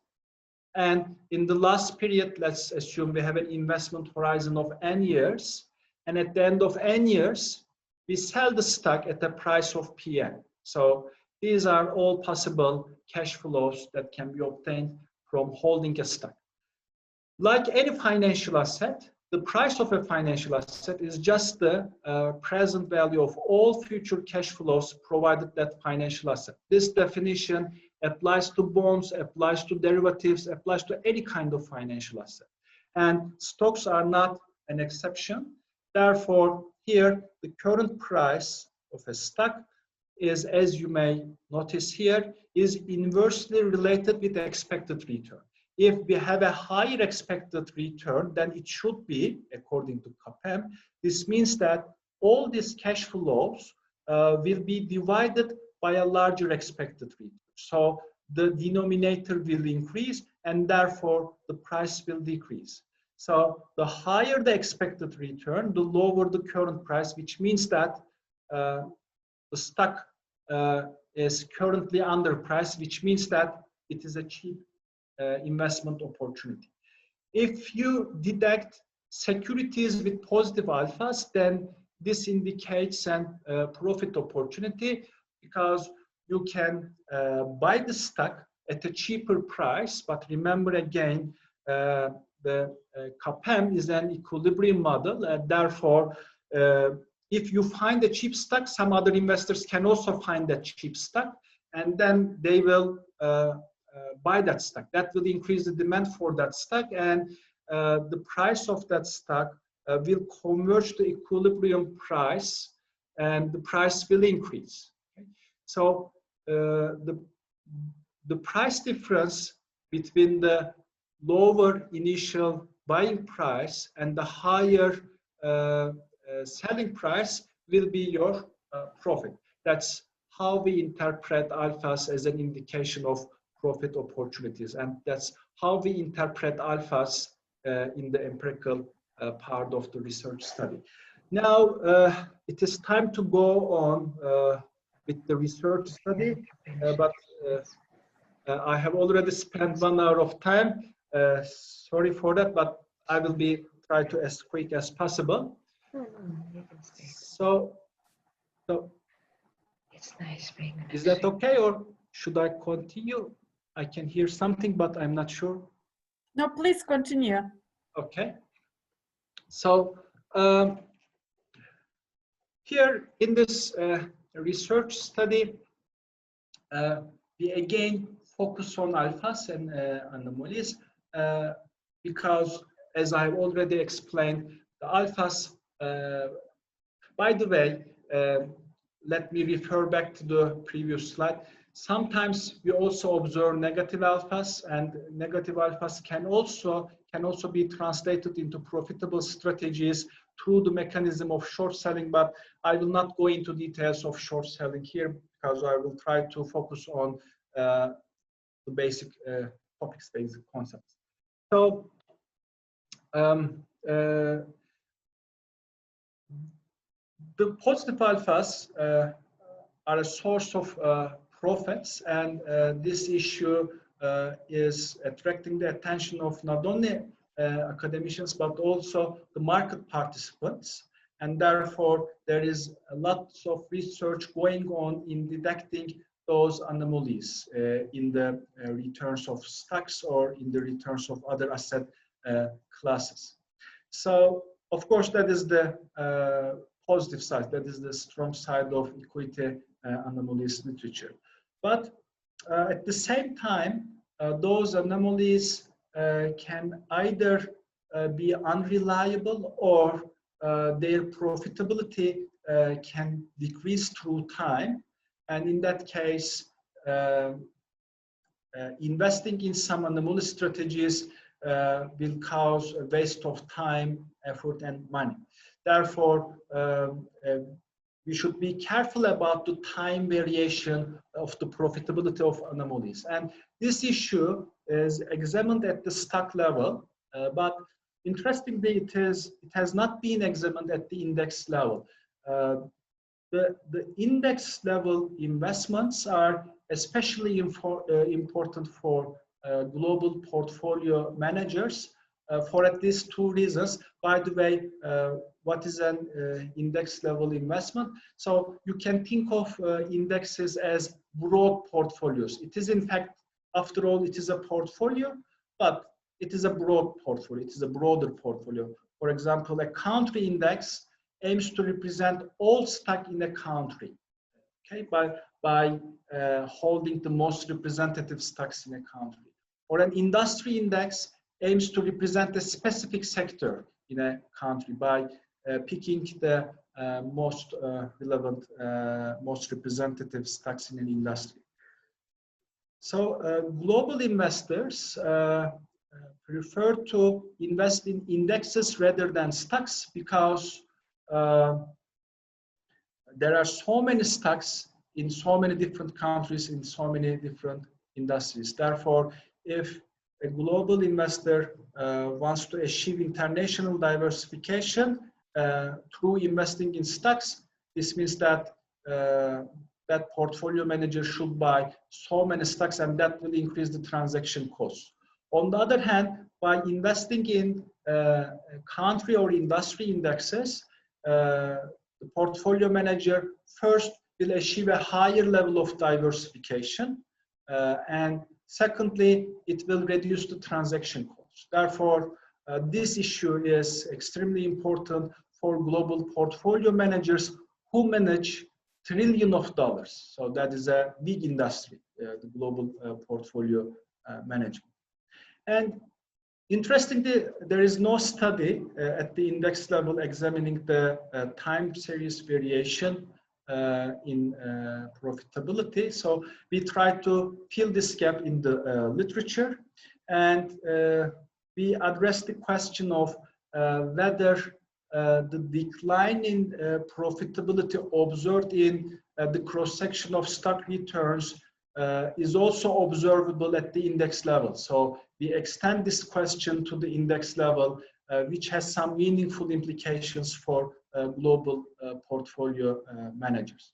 And in the last period, let's assume we have an investment horizon of n years. And at the end of n years, we sell the stock at the price of Pn. So these are all possible cash flows that can be obtained from holding a stock. Like any financial asset, the price of a financial asset is just the present value of all future cash flows provided that financial asset. This definition applies to bonds, applies to derivatives, applies to any kind of financial asset. And stocks are not an exception. Therefore, here, the current price of a stock is, as you may notice here, is inversely related with the expected return. If we have a higher expected return, then it should be, according to CAPM, this means that all these cash flows will be divided by a larger expected return. So the denominator will increase and therefore the price will decrease. So the higher the expected return, the lower the current price, which means that the stock is currently underpriced, which means that it is a cheap investment opportunity. If you deduct securities with positive alphas, then this indicates a profit opportunity, because you can buy the stock at a cheaper price. But remember again, the CAPM is an equilibrium model. Therefore, if you find a cheap stock, some other investors can also find that cheap stock, and then they will buy that stock. That will increase the demand for that stock, and the price of that stock will converge to equilibrium price, and the price will increase. Okay? So the price difference between the lower initial buying price and the higher selling price will be your profit. That's how we interpret alphas as an indication of profit opportunities, and that's how we interpret alphas in the empirical part of the research study. Now it is time to go on with the research study, but I have already spent 1 hour of time. Sorry for that, but I will be try to as quick as possible. So it's nice being an is that okay, or should I continue? I can hear something, but I'm not sure. No, please continue. Okay. So here in this research study, we again focus on alphas and anomalies, because, as I've already explained, the alphas, by the way, let me refer back to the previous slide. Sometimes we also observe negative alphas, and negative alphas can also be translated into profitable strategies through the mechanism of short selling, but I will not go into details of short selling here, because I will try to focus on the basic topics, basic concepts. So the positive alphas are a source of profits, and this issue is attracting the attention of not only academicians but also the market participants, and therefore there is lots of research going on in detecting those anomalies in the returns of stocks or in the returns of other asset classes. So of course that is the positive side, that is the strong side of equity anomalies literature. But at the same time, those anomalies can either be unreliable, or their profitability can decrease through time. And in that case, investing in some anomaly strategies will cause a waste of time, effort, and money. Therefore, we should be careful about the time variation of the profitability of anomalies. And this issue is examined at the stock level, but interestingly, it has not been examined at the index level. The index level investments are especially important for global portfolio managers for at least 2 reasons. By the way, what is an index level investment? So you can think of indexes as broad portfolios. It is in fact, after all, it is a portfolio, but it is a broad portfolio. It is a broader portfolio. For example, a country index aims to represent all stock in a country, okay, by holding the most representative stocks in a country. Or an industry index aims to represent a specific sector in a country by picking the most relevant, most representative stocks in an industry. So global investors prefer to invest in indexes rather than stocks, because there are so many stocks in so many different countries, in so many different industries. Therefore, if a global investor wants to achieve international diversification through investing in stocks, this means that that portfolio manager should buy so many stocks, and that will increase the transaction costs. On the other hand, by investing in country or industry indexes, the portfolio manager first will achieve a higher level of diversification, and secondly, it will reduce the transaction costs. Therefore, this issue is extremely important for global portfolio managers who manage trillions of dollars. So that is a big industry, the global portfolio management. And interestingly, there is no study at the index level examining the time series variation in profitability. So we try to fill this gap in the literature, and we address the question of whether the decline in profitability observed in the cross-section of stock returns is also observable at the index level. So we extend this question to the index level, which has some meaningful implications for global portfolio managers.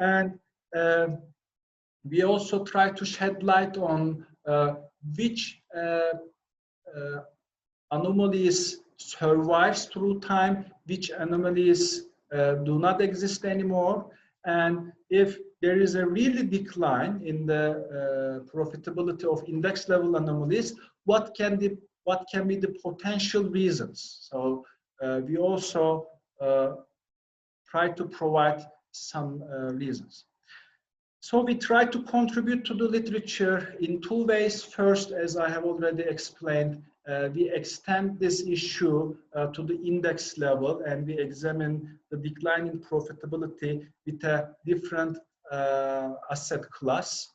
And we also try to shed light on which anomalies survives through time, which anomalies do not exist anymore, and if there is a really decline in the profitability of index level anomalies, what can be the potential reasons? So we also try to provide some reasons. So we try to contribute to the literature in two ways. First, as I have already explained, we extend this issue to the index level, and we examine the decline in profitability with a different asset class,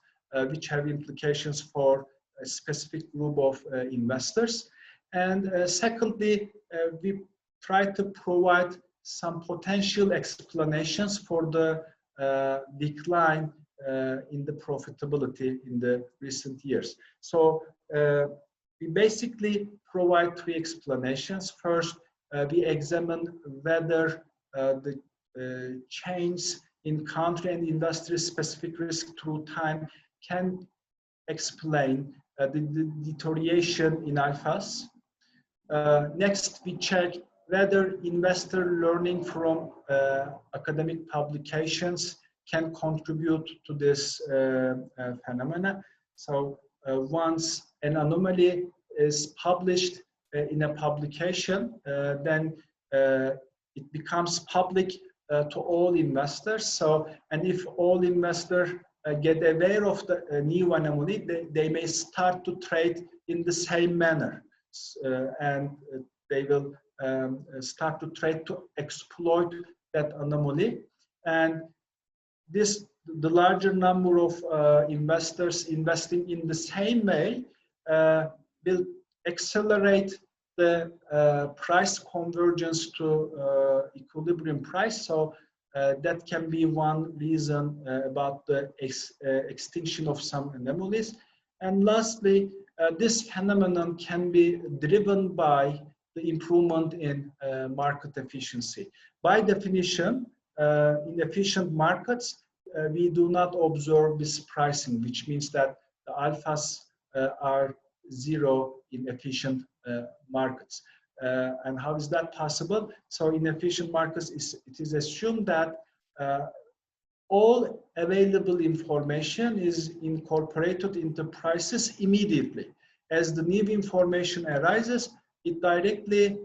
which have implications for a specific group of investors. And secondly, we try to provide some potential explanations for the decline in the profitability in the recent years. So we basically provide three explanations. First, we examine whether the change in country and industry specific risk through time can explain the deterioration in alphas. Next, we check whether investor learning from academic publications can contribute to this phenomena. So once an anomaly is published in a publication, then it becomes public to all investors. So, and if all investors get aware of the new anomaly, they may start to trade in the same manner, and they will start to trade to exploit that anomaly. And this, the larger number of investors investing in the same way will accelerate the price convergence to equilibrium price. So that can be one reason about the extinction of some anomalies. And lastly, this phenomenon can be driven by the improvement in market efficiency. By definition, in efficient markets, we do not observe this pricing, which means that the alphas are zero in efficient markets. And how is that possible? So in efficient markets, it is assumed that all available information is incorporated into prices immediately. As the new information arises, it directly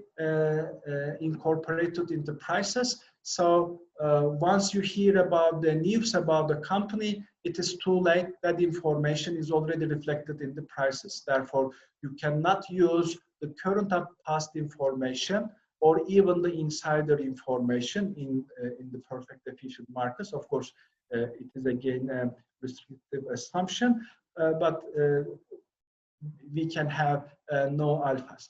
incorporated into prices. So once you hear about the news about the company, it is too late. That information is already reflected in the prices. Therefore, you cannot use the current and past information or even the insider information in the perfect efficient markets. Of course, it is again a restrictive assumption, but we can have no alphas.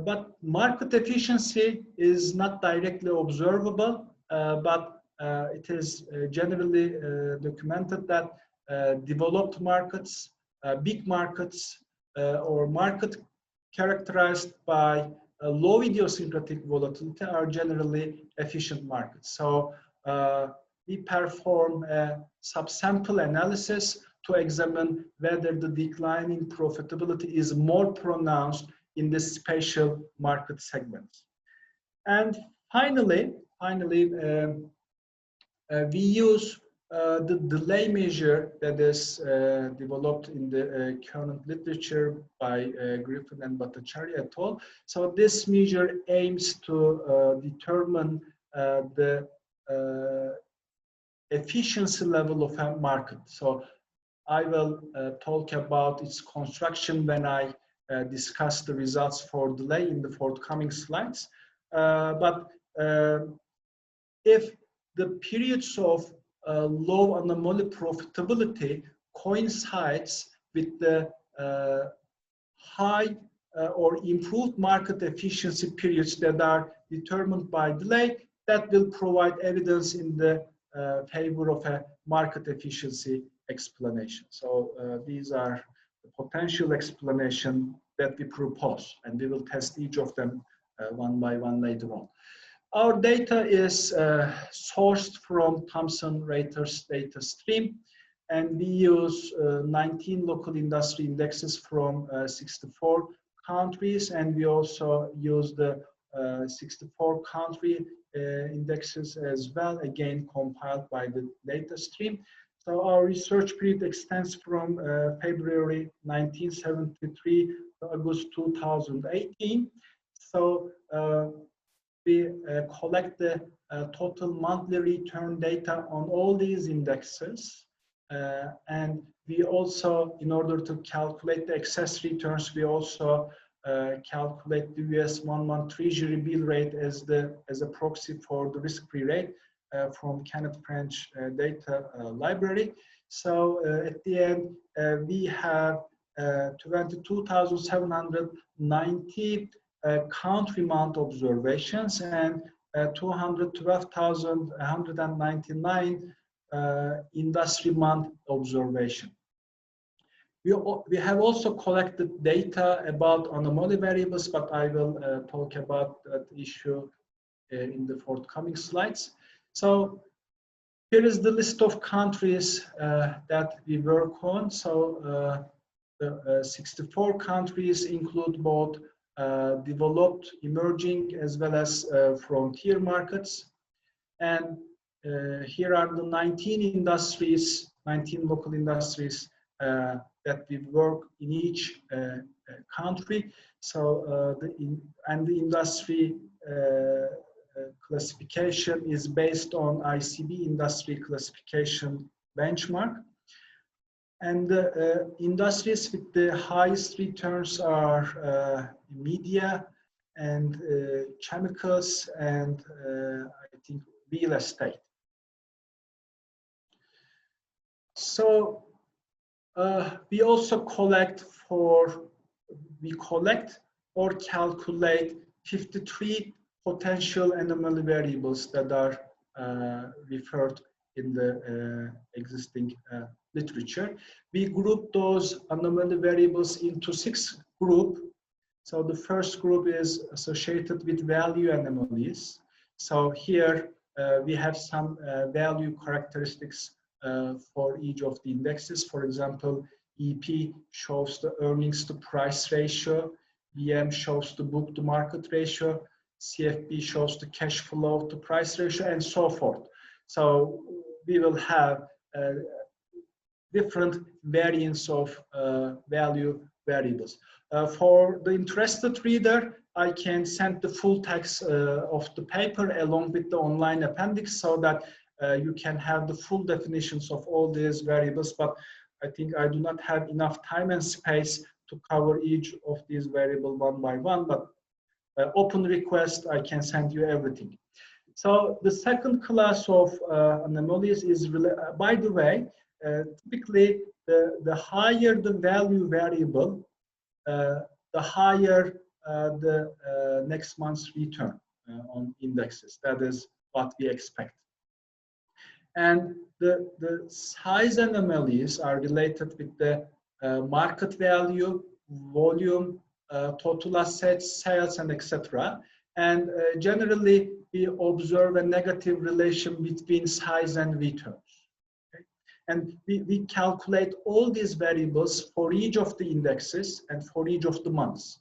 But market efficiency is not directly observable, but it is generally documented that developed markets, big markets, or market characterized by low idiosyncratic volatility are generally efficient markets. So we perform a subsample analysis to examine whether the decline in profitability is more pronounced in the spatial market segments. And finally, we use the delay measure that is developed in the current literature by Griffin and Bhattacharya et al. So this measure aims to determine the efficiency level of a market. So I will talk about its construction when I discuss the results for delay in the forthcoming slides. But if the periods of low anomaly profitability coincides with the high or improved market efficiency periods that are determined by delay, that will provide evidence in the favor of a market efficiency explanation. So these are the potential explanation that we propose, and we will test each of them one by one later on. Our data is sourced from Thomson Reuters data stream, and we use 19 local industry indexes from 64 countries, and we also use the 64 country indexes as well, again compiled by the data stream. So our research period extends from February 1973 to August 2018. So we collect the total monthly return data on all these indexes. And we also, in order to calculate the excess returns, we also calculate the US 1-month Treasury bill rate as a proxy for the risk-free rate from Kenneth French data library. So at the end, we have 22,790 country month observations and 212,199 industry month observation. We have also collected data about anomaly variables, but I will talk about that issue in the forthcoming slides. So here is the list of countries that we work on. So the 64 countries include both developed, emerging, as well as frontier markets. And here are the 19 industries, 19 local industries that we work in each country. So the industry classification is based on ICB industry classification benchmark. And the industries with the highest returns are media and chemicals and I think real estate. So we also collect or calculate 53 potential anomaly variables that are referred in the existing literature. We group those anomaly variables into 6 groups. So the first group is associated with value anomalies. So here we have some value characteristics for each of the indexes. For example, EP shows the earnings to price ratio, VM shows the book to market ratio, CFP shows the cash flow to price ratio, and so forth. So we will have different variants of value variables. For the interested reader, I can send the full text of the paper along with the online appendix so that you can have the full definitions of all these variables, but I think I do not have enough time and space to cover each of these variables one by one, but open request, I can send you everything. So the second class of anomalies is, by the way, typically the higher the value variable, the higher the next month's return on indexes. That is what we expect. And the size anomalies are related with the market value volume, total assets, sales, and etc. And generally, we observe a negative relation between size and returns. Okay? And we calculate all these variables for each of the indexes and for each of the months.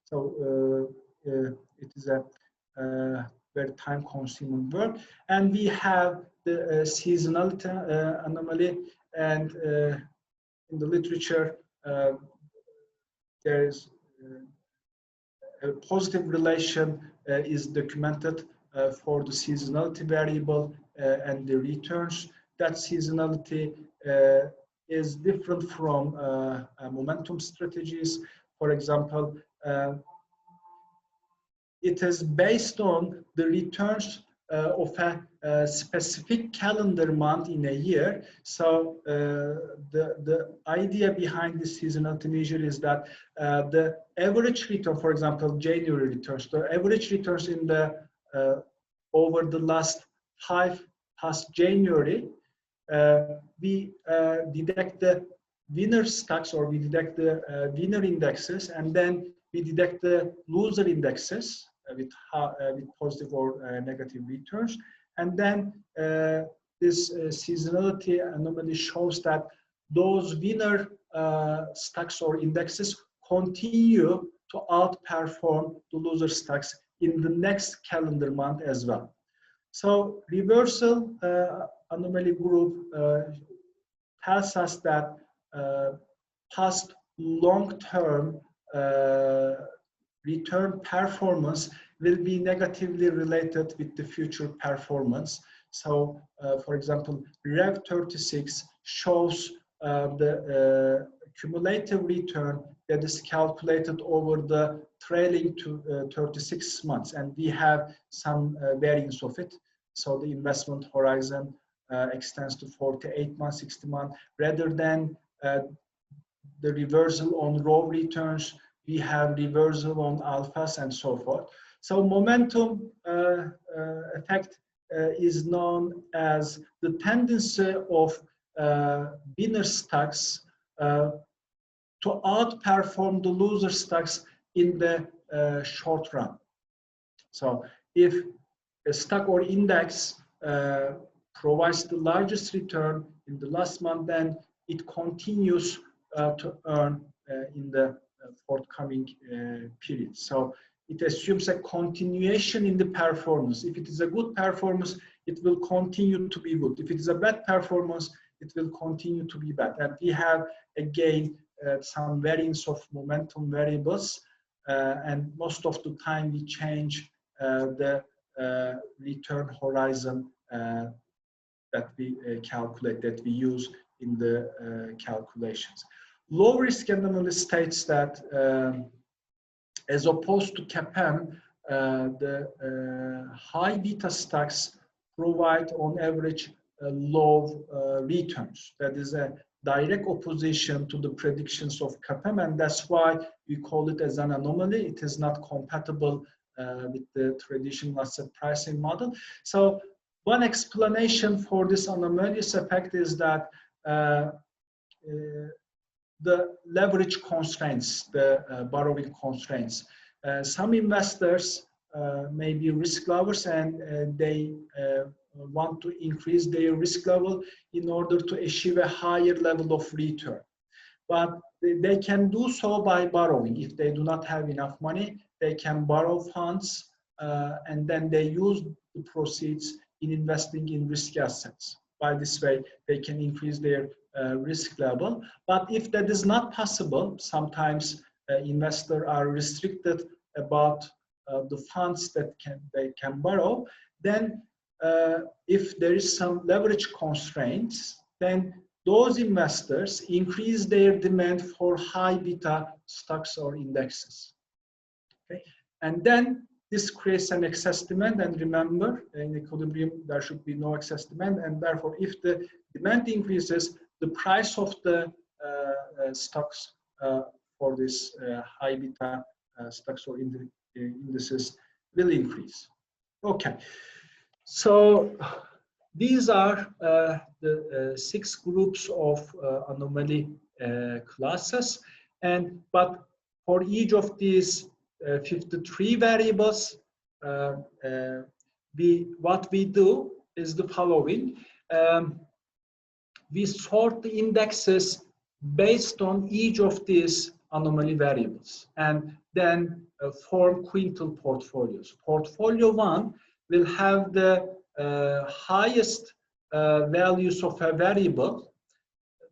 So it is a very time-consuming work. And we have the seasonality anomaly, and in the literature, there is a positive relation is documented for the seasonality variable and the returns. That seasonality is different from momentum strategies. For example, it is based on the returns of a specific calendar month in a year. So the idea behind this seasonality measure is that the average return, for example, January returns, the average returns in the over the last 5 past January, we deduct the winner stocks, or we deduct the winner indexes, and then we deduct the loser indexes with positive or negative returns. And then this seasonality anomaly shows that those winner stocks or indexes continue to outperform the loser stocks in the next calendar month as well. So reversal anomaly group tells us that past long-term return performance will be negatively related with the future performance. So, for example, Rev 36 shows the cumulative return that is calculated over the trailing to 36 months, and we have some variance of it. So the investment horizon extends to 48 months, 60 months, rather than the reversal on raw returns. We have reversal on alphas and so forth. So momentum effect is known as the tendency of winner stocks to outperform the loser stocks in the short run. So if a stock or index provides the largest return in the last month, then it continues to earn in the forthcoming period. So it assumes a continuation in the performance. If it is a good performance, it will continue to be good. If it is a bad performance, it will continue to be bad. And we have, again, some variance of momentum variables, and most of the time we change the return horizon that we calculate, that we use in the calculations. Low risk anomaly states that as opposed to CAPM, the high beta stocks provide on average low returns. That is a direct opposition to the predictions of CAPM, and that's why we call it as an anomaly. It is not compatible with the traditional asset pricing model. So one explanation for this anomalous effect is that the leverage constraints, the borrowing constraints. Some investors may be risk lovers, and they want to increase their risk level in order to achieve a higher level of return. But they can do so by borrowing. If they do not have enough money, they can borrow funds, and then they use the proceeds in investing in risky assets. By this way, they can increase their risk level. But if that is not possible, sometimes investors are restricted about the funds that they can borrow. Then if there is some leverage constraints, then those investors increase their demand for high beta stocks or indexes. Okay? And then this creates an excess demand, and remember, in equilibrium there should be no excess demand, and therefore if the demand increases, the price of the stocks for this high beta stocks or indices will increase. Okay, so these are the 6 groups of anomaly classes, But for each of these 53 variables, what we do is the following. We sort the indexes based on each of these anomaly variables and then form quintile portfolios. Portfolio 1 will have the highest values of a variable.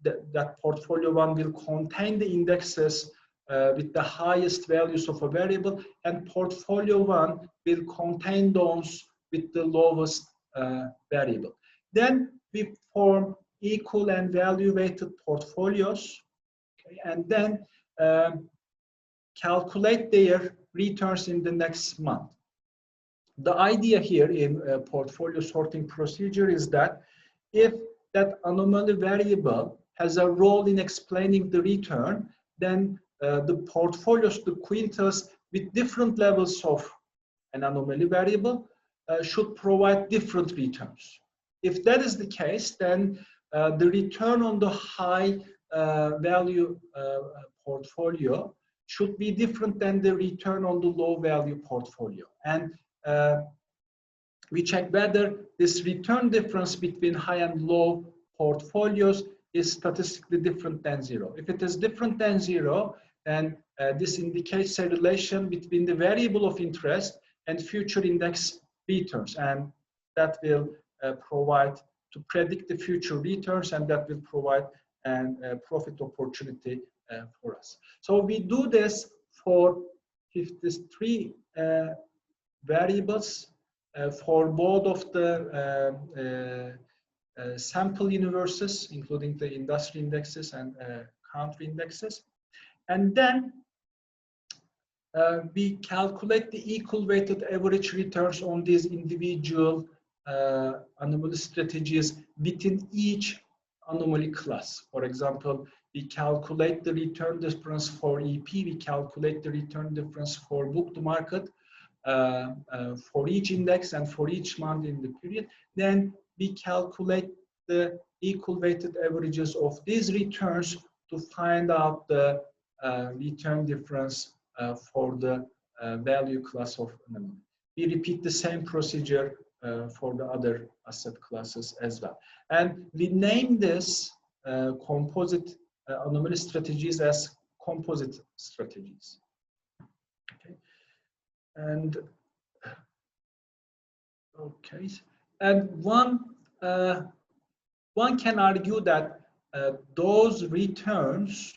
That portfolio 1 will contain the indexes with the highest values of a variable, and portfolio 1 will contain those with the lowest variable. Then we form equal and value weighted portfolios, okay, and then calculate their returns in the next month. The idea here in portfolio sorting procedure is that if that anomaly variable has a role in explaining the return, then the portfolios, the quintiles with different levels of an anomaly variable should provide different returns. If that is the case, then the return on the high value portfolio should be different than the return on the low value portfolio. And we check whether this return difference between high and low portfolios is statistically different than 0. If it is different than 0, then this indicates a relation between the variable of interest and future index returns, and that will provide to predict the future returns, and that will provide a profit opportunity for us. So we do this for 53 variables for both of the sample universes, including the industry indexes and country indexes. And then we calculate the equal weighted average returns on these individual anomaly strategies within each anomaly class. For example, we calculate the return difference for EP, we calculate the return difference for book to market for each index and for each month in the period. Then we calculate the equal weighted averages of these returns to find out the return difference for the value class of anomaly. We repeat the same procedure for the other asset classes as well. And we name this composite anomaly strategies as composite strategies. Okay. And okay, and one can argue that those returns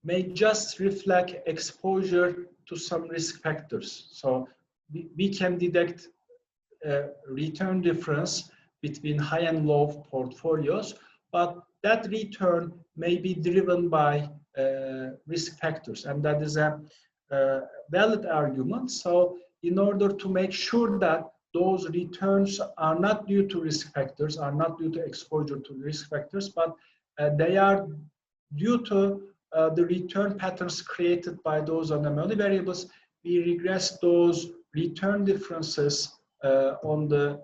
may just reflect exposure to some risk factors. So we can detect a return difference between high and low portfolios, but that return may be driven by risk factors, and that is a valid argument. So in order to make sure that those returns are not due to risk factors, are not due to exposure to risk factors, but they are due to the return patterns created by those anomaly variables, we regress those return differences on the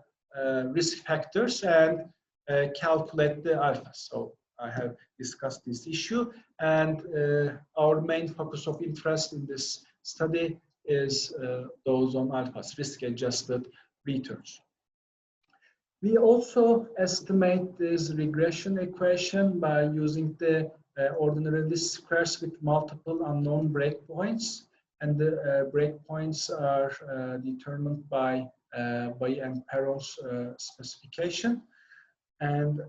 risk factors and calculate the alpha. So I have discussed this issue, and our main focus of interest in this study is those on alphas, risk-adjusted returns. We also estimate this regression equation by using the ordinary least squares with multiple unknown breakpoints, and the breakpoints are determined by Bay and Perron's specification. And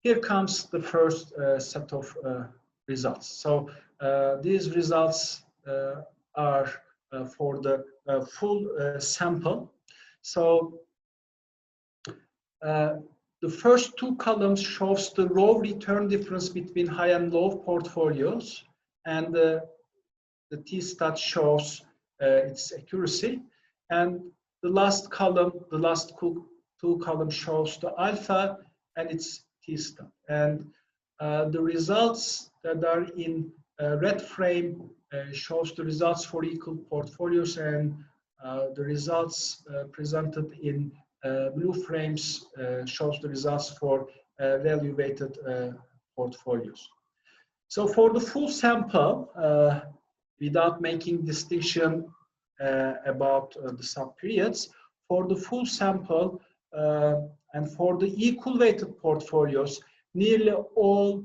here comes the first set of results. So these results are for the full sample. So the first two columns shows the raw return difference between high and low portfolios, and the t-stat shows its accuracy. And the last column, the last two columns shows the alpha and its t-stat. And the results that are in red frame shows the results for equal portfolios, and the results presented in blue frames shows the results for value weighted portfolios. So for the full sample, without making distinction about the subperiods, for the full sample and for the equal weighted portfolios, nearly all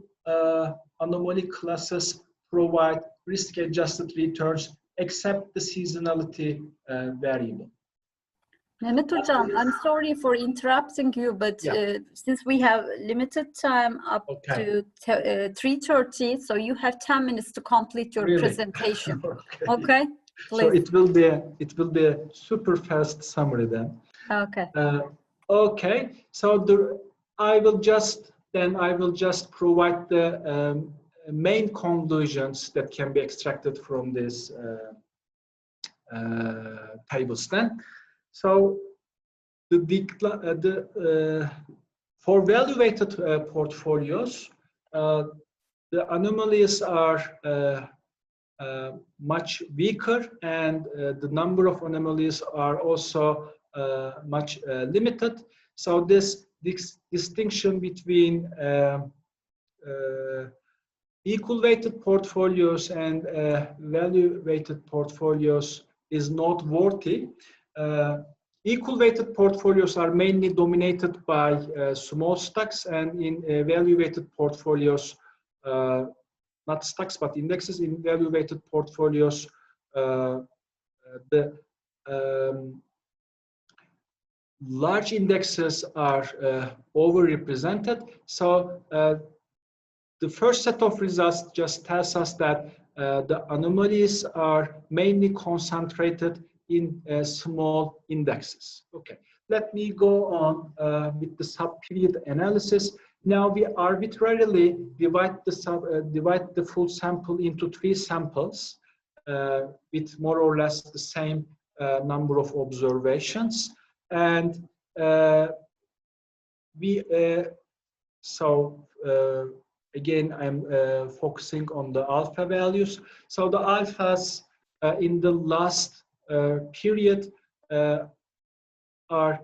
anomaly classes provide risk-adjusted returns except the seasonality variable. Mehmet Hocam, I'm sorry for interrupting you, but since we have limited time up to 3:30, so you have 10 minutes to complete your presentation. Okay, please. So it will be a super fast summary then. Okay. Okay. So I will just provide the main conclusions that can be extracted from this tables then. So for value-weighted portfolios, the anomalies are much weaker, and the number of anomalies are also much limited. So this distinction between equal weighted portfolios and value weighted portfolios is noteworthy. Equal weighted portfolios are mainly dominated by small stocks, and in value weighted portfolios, not stocks but indexes, in value weighted portfolios, the large indexes are overrepresented. So the first set of results just tells us that the anomalies are mainly concentrated in small indexes. Okay, let me go on with the sub-period analysis. Now we arbitrarily divide the full sample into 3 samples with more or less the same number of observations, and again, I'm focusing on the alpha values. So the alphas in the last period are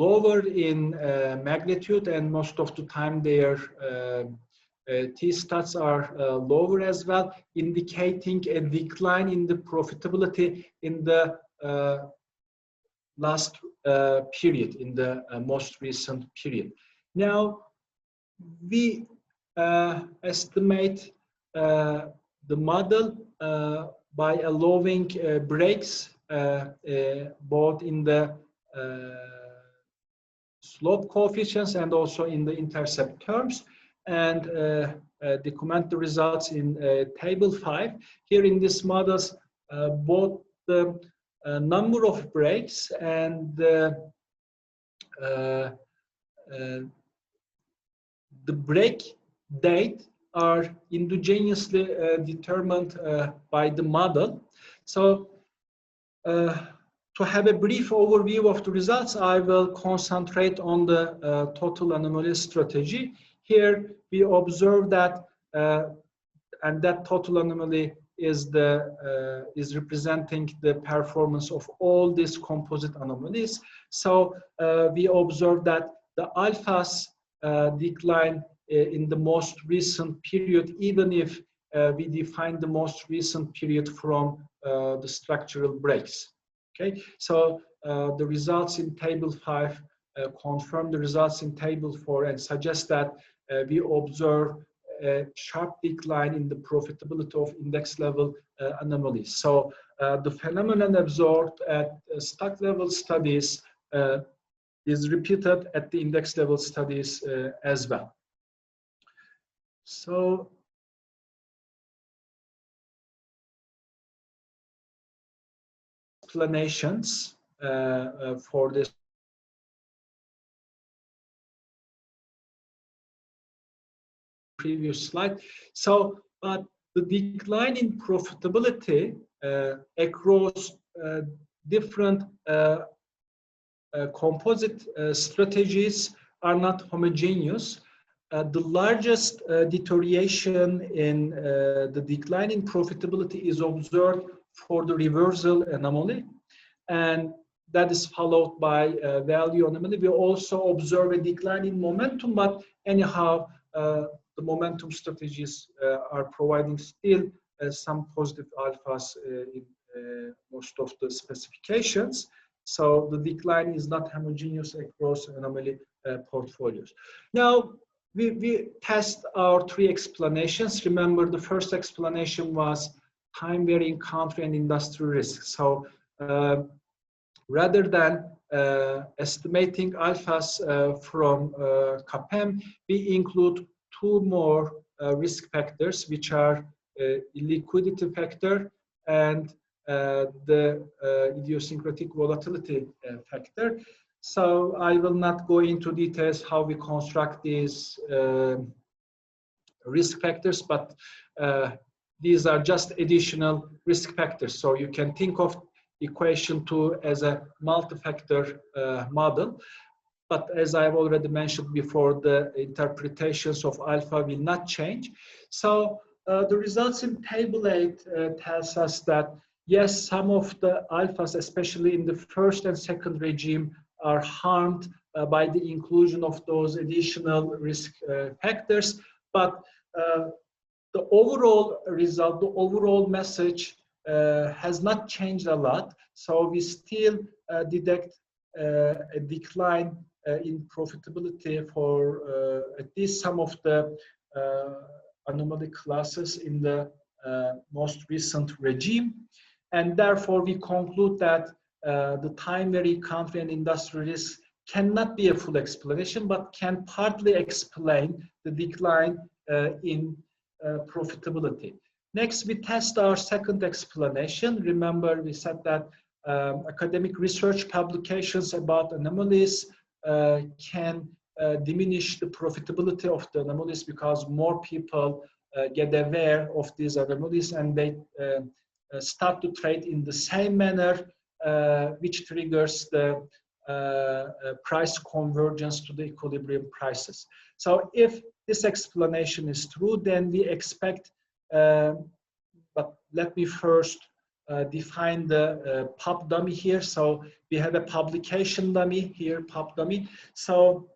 lower in magnitude, and most of the time their t-stats are lower as well, indicating a decline in the profitability in the last period, in the most recent period. Now, we estimate the model by allowing breaks both in the slope coefficients and also in the intercept terms, and document the results in table 5. Here in these models, both the number of breaks and the break date are endogenously determined by the model. So to have a brief overview of the results, I will concentrate on the total anomaly strategy. Here we observe that, and that total anomaly is representing the performance of all these composite anomalies. So we observe that the alphas decline in the most recent period, even if we define the most recent period from the structural breaks. Okay, so the results in table 5 confirm the results in table 4 and suggest that we observe a sharp decline in the profitability of index level anomalies. So the phenomenon observed at stock level studies is repeated at the index level studies as well. So explanations for this previous slide. So, but the decline in profitability across different composite strategies are not homogeneous. The largest deterioration in the decline in profitability is observed for the reversal anomaly, and that is followed by value anomaly. We also observe a decline in momentum, but anyhow, the momentum strategies are providing still some positive alphas in most of the specifications. So the decline is not homogeneous across anomaly portfolios. Now, we test our three explanations. Remember, the first explanation was time varying country and industry risk. So rather than estimating alphas from CAPM, we include two more risk factors, which are illiquidity factor and the idiosyncratic volatility factor. So I will not go into details how we construct these risk factors, but these are just additional risk factors. So you can think of equation 2 as a multi-factor model. But as I've already mentioned before, the interpretations of alpha will not change. So the results in table 8 tells us that yes, some of the alphas, especially in the first and second regime, are harmed by the inclusion of those additional risk factors. But the overall result, the overall message has not changed a lot. So we still detect a decline in profitability for at least some of the anomaly classes in the most recent regime. And therefore, we conclude that the time varying country and industry risk cannot be a full explanation, but can partly explain the decline in profitability. Next, we test our second explanation. Remember, we said that academic research publications about anomalies can diminish the profitability of the anomalies because more people get aware of these anomalies and they start to trade in the same manner, which triggers the price convergence to the equilibrium prices. So if this explanation is true, then we expect, but let me first define the pub dummy here. So we have a publication dummy here, pub dummy. So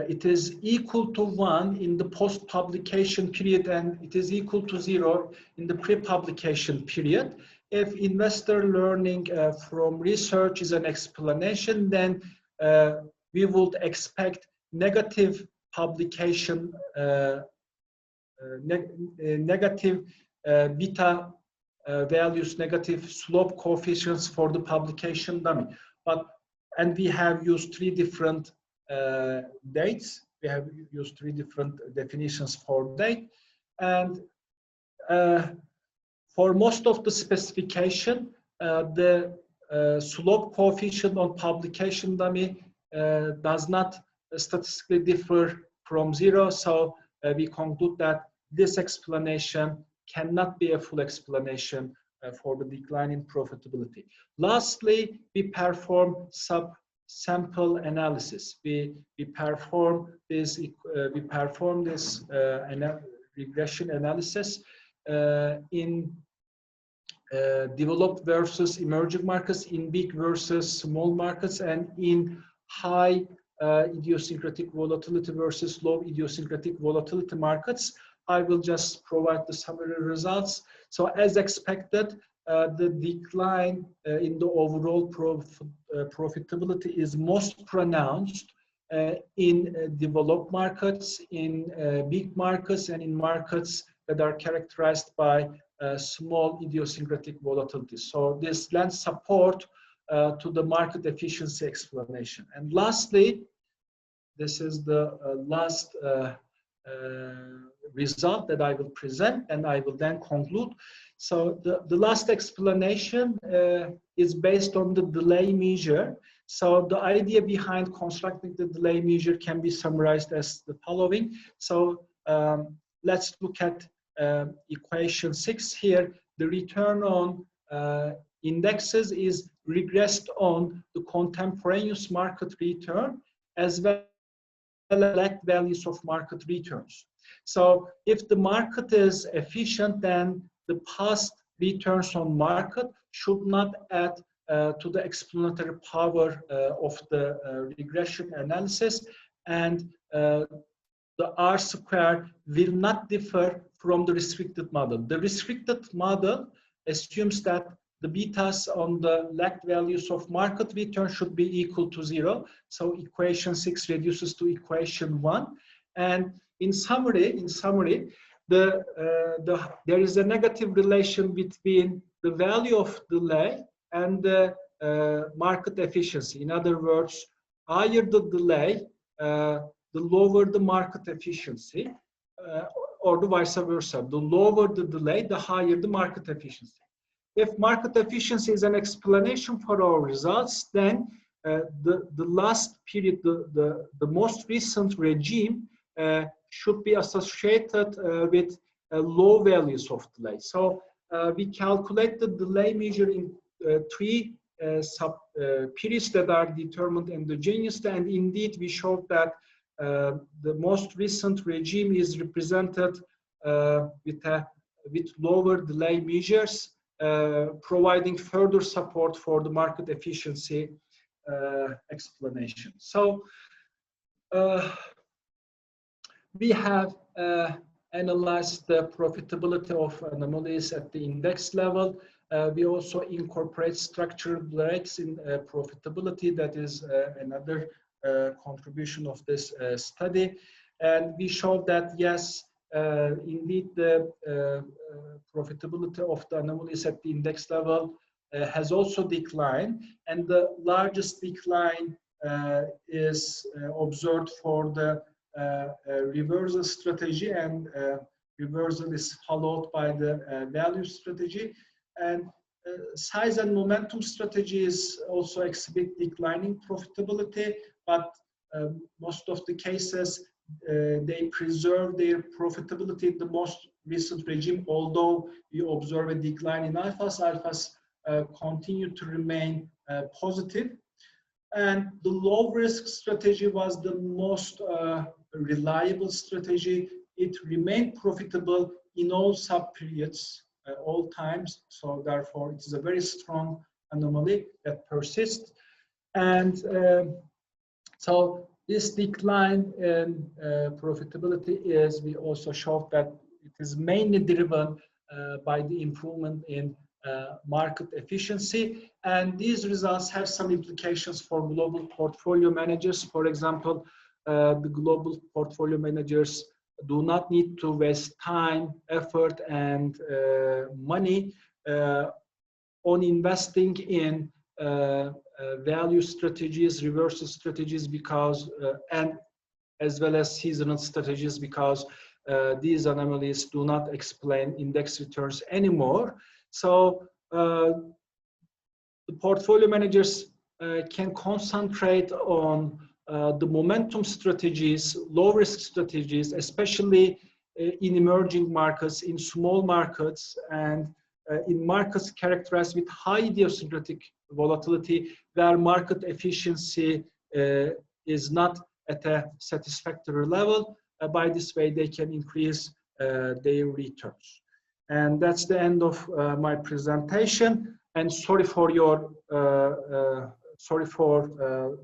it is equal to 1 in the post-publication period and it is equal to 0 in the pre-publication period. If investor learning from research is an explanation, then we would expect negative publication, negative beta values, negative slope coefficients for the publication dummy. And we have used 3 different dates. We have used 3 different definitions for date. And for most of the specification, the slope coefficient on publication dummy does not statistically differ from 0. So we conclude that this explanation cannot be a full explanation for the decline in profitability. Lastly, we perform sub-sample analysis. We perform this regression analysis in developed versus emerging markets, in big versus small markets, and in high idiosyncratic volatility versus low idiosyncratic volatility markets. I will just provide the summary results. So as expected, the decline in the overall profitability is most pronounced in developed markets, in big markets, and in markets that are characterized by small idiosyncratic volatility. So this lends support to the market efficiency explanation. And lastly, this is the last result that I will present, and I will then conclude. So the last explanation is based on the delay measure. So the idea behind constructing the delay measure can be summarized as the following. So let's look at equation 6 here. The return on indexes is regressed on the contemporaneous market return as well as lagged values of market returns. So if the market is efficient, then the past returns on market should not add to the explanatory power of the regression analysis. and the R square will not differ from the restricted model. The restricted model assumes that the betas on the lagged values of market return should be equal to 0. So equation 6 reduces to equation 1. And in summary, there is a negative relation between the value of delay and the market efficiency. In other words, higher the delay, the lower the market efficiency, or the vice versa. The lower the delay, the higher the market efficiency. If market efficiency is an explanation for our results, then the last period, the most recent regime should be associated with low values of delay. So we calculate the delay measure in three periods that are determined endogenously, and indeed we showed that the most recent regime is represented with lower delay measures, providing further support for the market efficiency explanation. So we have analyzed the profitability of anomalies at the index level. We also incorporate structural breaks in profitability. That is another contribution of this study. And we showed that, yes, indeed, the profitability of the anomalies at the index level has also declined. And the largest decline is observed for the reversal strategy, and reversal is followed by the value strategy. And size and momentum strategies also exhibit declining profitability, but most of the cases they preserve their profitability in the most recent regime, although we observe a decline in alphas. Alphas continue to remain positive. And the low risk strategy was the most reliable strategy. It remained profitable in all sub-periods, all times. So therefore, it is a very strong anomaly that persists. And so this decline in profitability is, we also showed that it is mainly driven by the improvement in market efficiency. And these results have some implications for global portfolio managers. For example, the global portfolio managers do not need to waste time, effort, and money on investing in value strategies, reversal strategies, because and as well as seasonal strategies, because these anomalies do not explain index returns anymore. So the portfolio managers can concentrate on the momentum strategies, low risk strategies, especially in emerging markets, in small markets, and in markets characterized with high idiosyncratic volatility, where market efficiency is not at a satisfactory level. By this way, they can increase their returns. And that's the end of my presentation. And sorry for your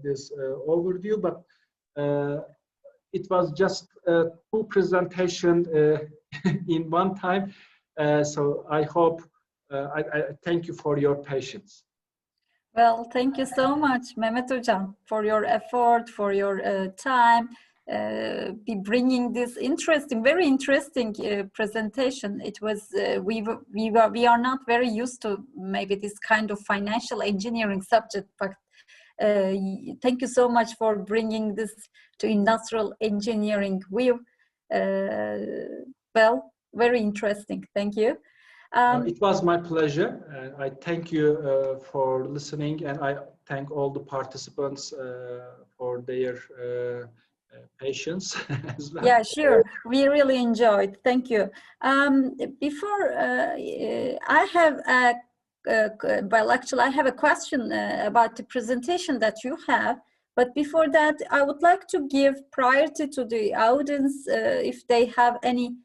this overview, but it was just two presentations in one time. So I hope I thank you for your patience. Well, thank you so much, Mehmet Hocam, for your effort, for your time, be bringing this interesting, very interesting presentation. It was we are not very used to maybe this kind of financial engineering subject, but thank you so much for bringing this to industrial engineering view. Well, very interesting. Thank you. It was my pleasure. I thank you for listening, and I thank all the participants for their patience as well. Yeah, sure. We really enjoyed. Thank you. Before I have well, actually, I have a question about the presentation that you have. But before that, I would like to give priority to the audience if they have any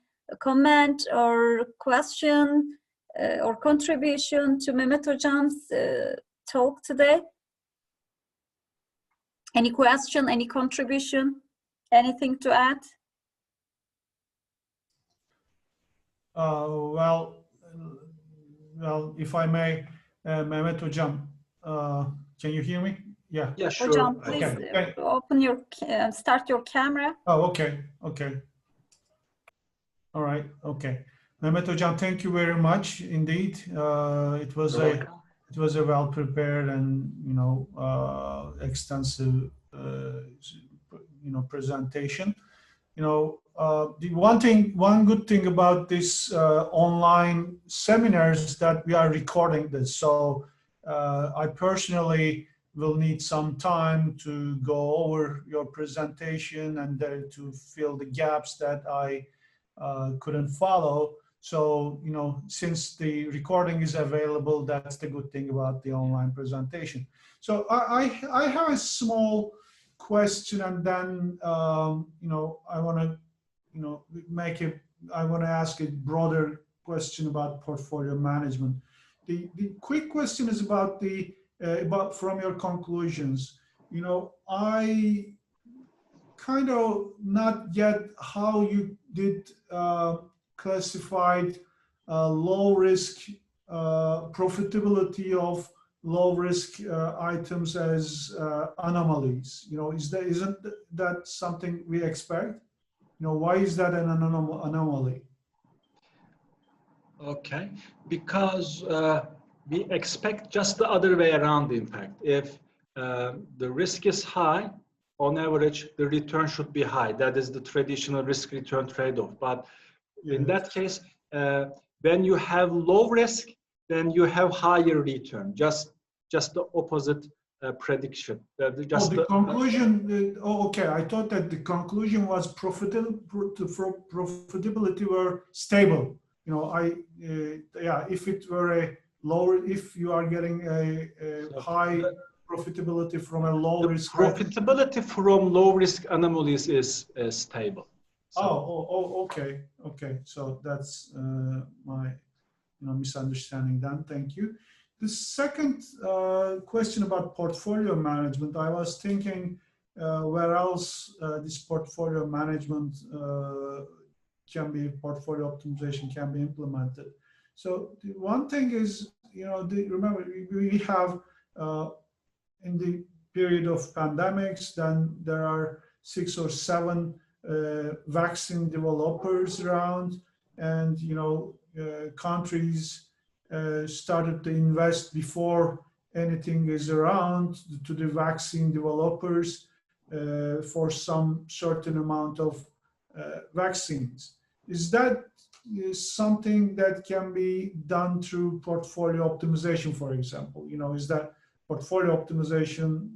comment or question or contribution to Mehmet Hocam's talk today. Any question, any contribution? Anything to add? Well, if I may, Mehmet Hocam, can you hear me? Yeah. Yeah, sure. Hocam, please Okay. open your, start your camera. Oh, okay. Okay. All right. Okay. Mehmet Hocam, thank you very much indeed. It was a well prepared and extensive presentation. The one good thing about this online seminars that we are recording this. So I personally will need some time to go over your presentation and to fill the gaps that I couldn't follow. So, since the recording is available, that's the good thing about the online presentation. So I have a small question, and then, I want to, I want to ask a broader question about portfolio management. The quick question is about from your conclusions. I kind of not yet how you did classified low risk profitability of low risk items as anomalies. Isn't that something we expect? Why is that an anomaly? Okay, because we expect just the other way around, in fact. If the risk is high, on average, the return should be high. That is the traditional risk-return trade-off. But in that case, when you have low risk, then you have higher return. Just the opposite prediction. The conclusion. Okay. I thought that the conclusion was profitability were stable. If it were a lower, if you are getting a high profitability from a low risk. Profitability from low risk anomalies is stable. So, okay. So that's my misunderstanding then. Thank you. The second question about portfolio management, I was thinking where else this portfolio management portfolio optimization can be implemented. So the one thing is, remember we have in the period of pandemics, then there are 6 or 7 vaccine developers around, and countries started to invest before anything is around to the vaccine developers for some certain amount of vaccines. Is that something that can be done through portfolio optimization, for example? Is that portfolio optimization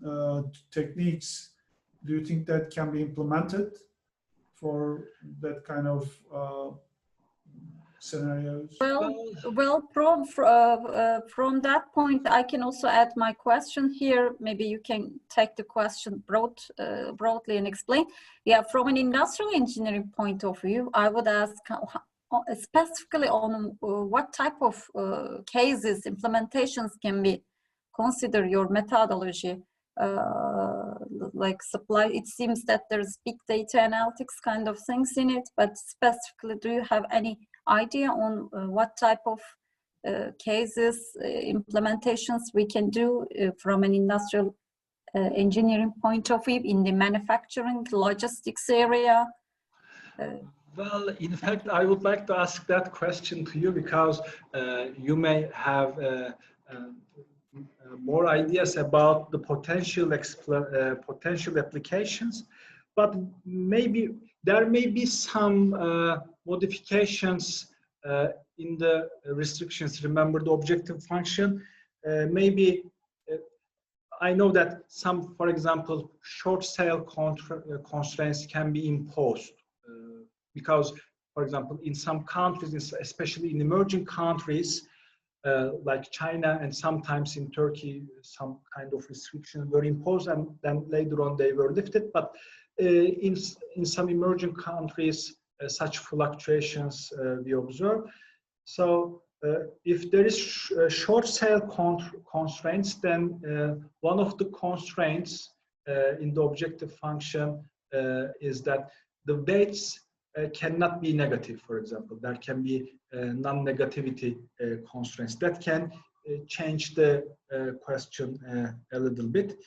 techniques, do you think that can be implemented for that kind of scenarios? Well, from that point, I can also add my question here. Maybe you can take the question broadly and explain. Yeah, from an industrial engineering point of view, I would ask specifically on what type of cases, implementations can be consider your methodology, like supply. It seems that there's big data analytics kind of things in it, but specifically, do you have any idea on what type of cases, implementations we can do from an industrial engineering point of view in the manufacturing, logistics area? Well, in fact, I would like to ask that question to you because you may have more ideas about the potential applications, but maybe there may be some modifications in the restrictions. Remember the objective function. Maybe I know that some, for example, short sale constraints can be imposed because, for example, in some countries, especially in emerging countries, like China and sometimes in Turkey, some kind of restrictions were imposed and then later on they were lifted. But in some emerging countries, such fluctuations we observe. So if there is short sale constraints, then one of the constraints in the objective function is that the weights cannot be negative, for example. There can be non-negativity constraints that can change the question a little bit.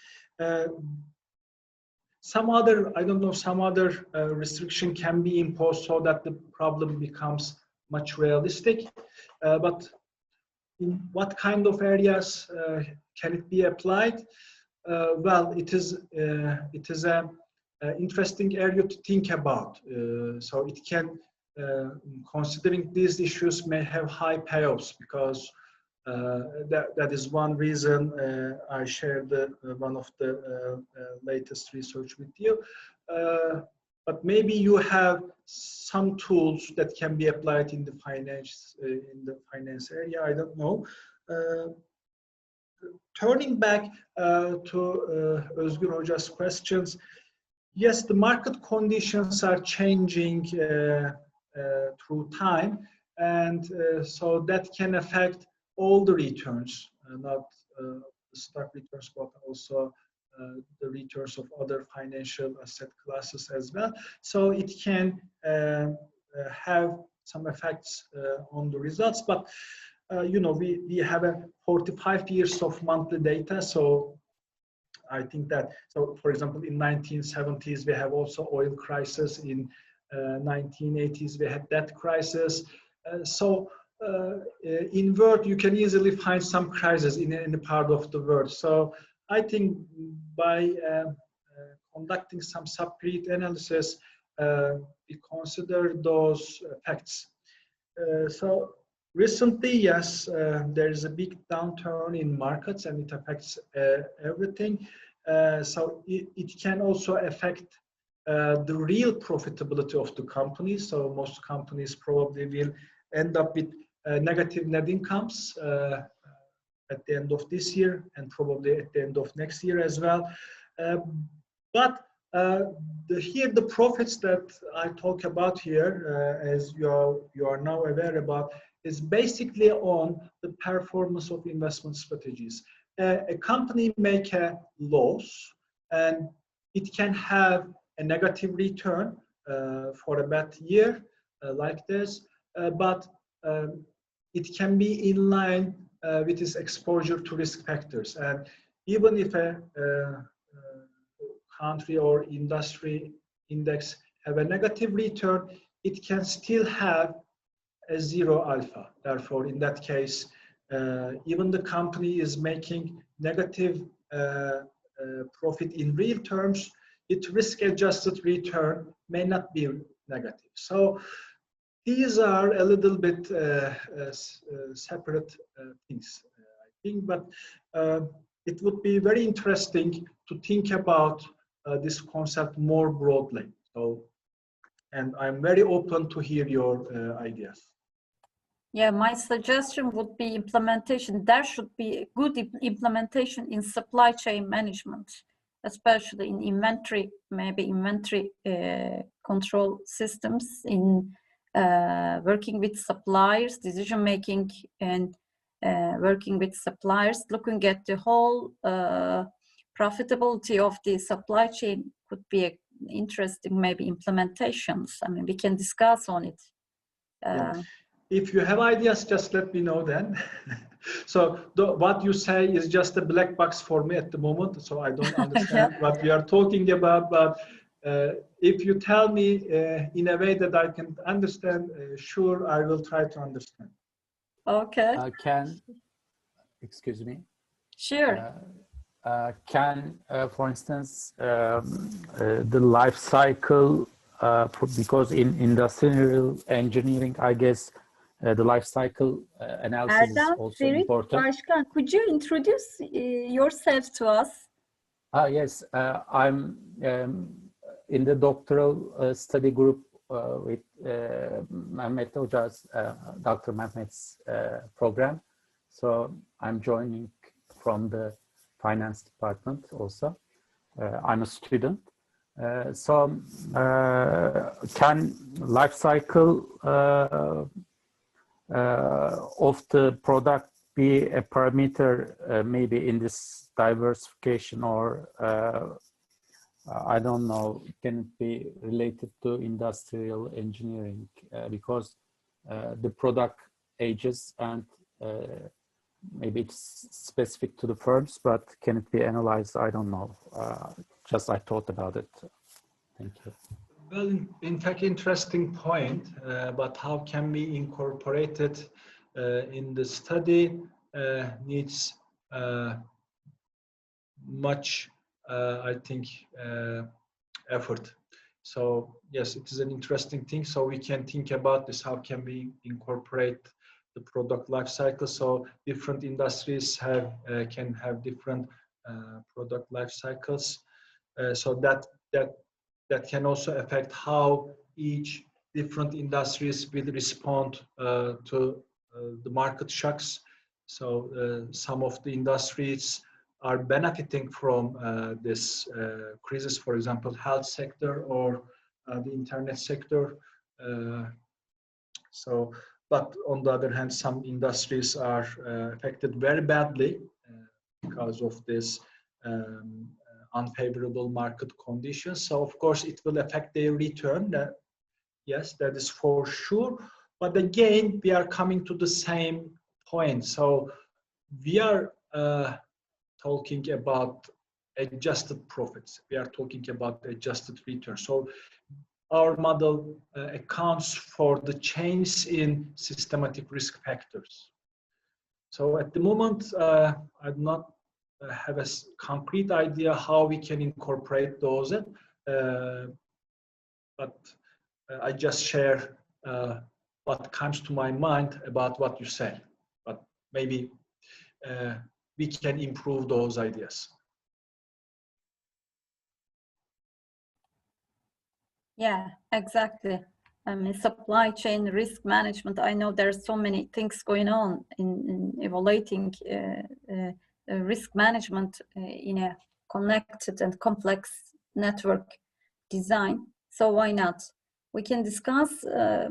Some other, I don't know, some other restriction can be imposed so that the problem becomes much realistic. But in what kind of areas can it be applied? Well, it is a interesting area to think about. So it can, considering these issues may have high payoffs, because that is one reason I shared one of the latest research with you. But maybe you have some tools that can be applied in the finance area. I don't know. Turning back to Özgür Hoca's questions, yes, the market conditions are changing through time, and so that can affect all the returns, not the stock returns, but also the returns of other financial asset classes as well. So it can have some effects on the results, but you know, we have a 45 years of monthly data, so I think that, so for example, in 1970s we have also oil crisis, in 1980s we had debt crisis, so in world you can easily find some crisis in any part of the world. So I think by conducting some sub-period analysis, we consider those effects. So recently, yes, there is a big downturn in markets and it affects everything. So it can also affect the real profitability of the company. So most companies probably will end up with negative net incomes at the end of this year and probably at the end of next year as well. But here the profits that I talk about here, as you are now aware about, is basically on the performance of investment strategies. A company make a loss and it can have a negative return for a bad year like this, but it can be in line with its exposure to risk factors. And even if a country or industry index have a negative return, it can still have a zero alpha. Therefore, in that case, even the company is making negative profit in real terms, its risk-adjusted return may not be negative. So these are a little bit separate things, I think, but it would be very interesting to think about this concept more broadly. So, and I'm very open to hear your ideas. Yeah, my suggestion would be implementation. There should be a good implementation in supply chain management, especially in inventory, maybe inventory control systems, in working with suppliers, decision making, and working with suppliers, looking at the whole profitability of the supply chain could be a interesting maybe implementations. I mean, we can discuss on it. Yeah. If you have ideas, just let me know then. So what you say is just a black box for me at the moment, so I don't understand Yeah. what we are talking about. But if you tell me in a way that I can understand, sure, I will try to understand. Okay. Excuse me. Sure. For instance, the life cycle, because in industrial engineering, I guess the life cycle analysis is also important. Başkan, could you introduce yourself to us? Yes, I'm in the doctoral study group with Mehmet Hoca's, Dr. Mehmet's program. So I'm joining from the finance department also. I'm a student. So can life cycle of the product be a parameter maybe in this diversification or I don't know, can it be related to industrial engineering because the product ages and maybe it's specific to the firms, but can it be analyzed? I don't know. Just I thought about it. Thank you. Well, in fact, interesting point, but how can we incorporate it in the study needs much, I think, effort. So yes, it is an interesting thing. So we can think about this. How can we incorporate the product life cycle? So different industries can have different product life cycles. So that can also affect how each different industries will respond to the market shocks. So some of the industries are benefiting from this crisis, for example, health sector or the internet sector. But on the other hand, some industries are affected very badly because of this unfavorable market conditions. So of course it will affect their return. Yes, that is for sure. But again, we are coming to the same point. So we are talking about adjusted profits. We are talking about adjusted return. So our model accounts for the change in systematic risk factors. So at the moment, I do not have a concrete idea how we can incorporate those, but I just share what comes to my mind about what you say. But maybe we can improve those ideas. Yeah, exactly. I mean, supply chain risk management. I know there's so many things going on in evaluating risk management in a connected and complex network design. So why not? We can discuss,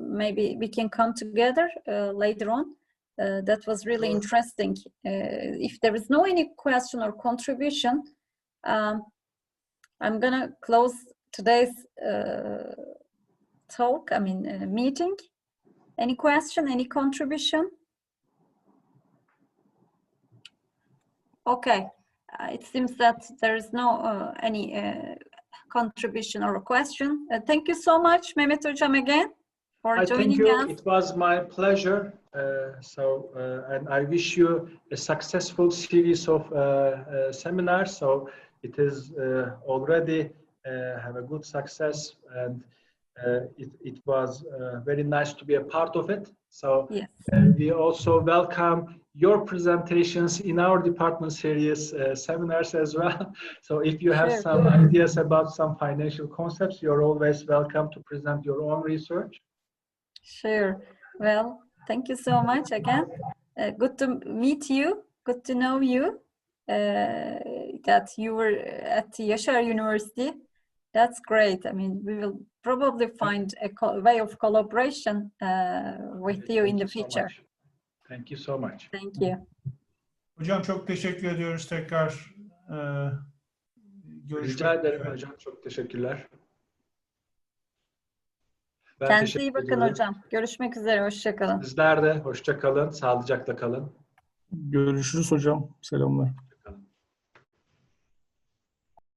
maybe we can come together later on. That was really interesting. If there is no any question or contribution, I'm gonna close today's talk, meeting. Any question, any contribution? Okay, it seems that there is no any contribution or a question. Thank you so much, Mehmet Hocam, again, for joining us. It was my pleasure. And I wish you a successful series of seminars. So it is already have a good success, and it was very nice to be a part of it. So yes. We also welcome your presentations in our department series seminars as well. So if you have some ideas about some financial concepts, you're always welcome to present your own research. Sure. Well, thank you so much again. Good to meet you. Good to know you. That you were at Yaşar University. That's great. I mean, we will probably find a way of collaboration with you in the future. Thank you so much. Thank you. Hocam çok teşekkür ediyoruz tekrar. Rica ederim hocam. Çok teşekkürler. Kendinize iyi bakın hocam. Görüşmek üzere. Hoşça kalın. Sizler de hoşça kalın. Sağlıcakla kalın. Görüşürüz hocam. Selamlar.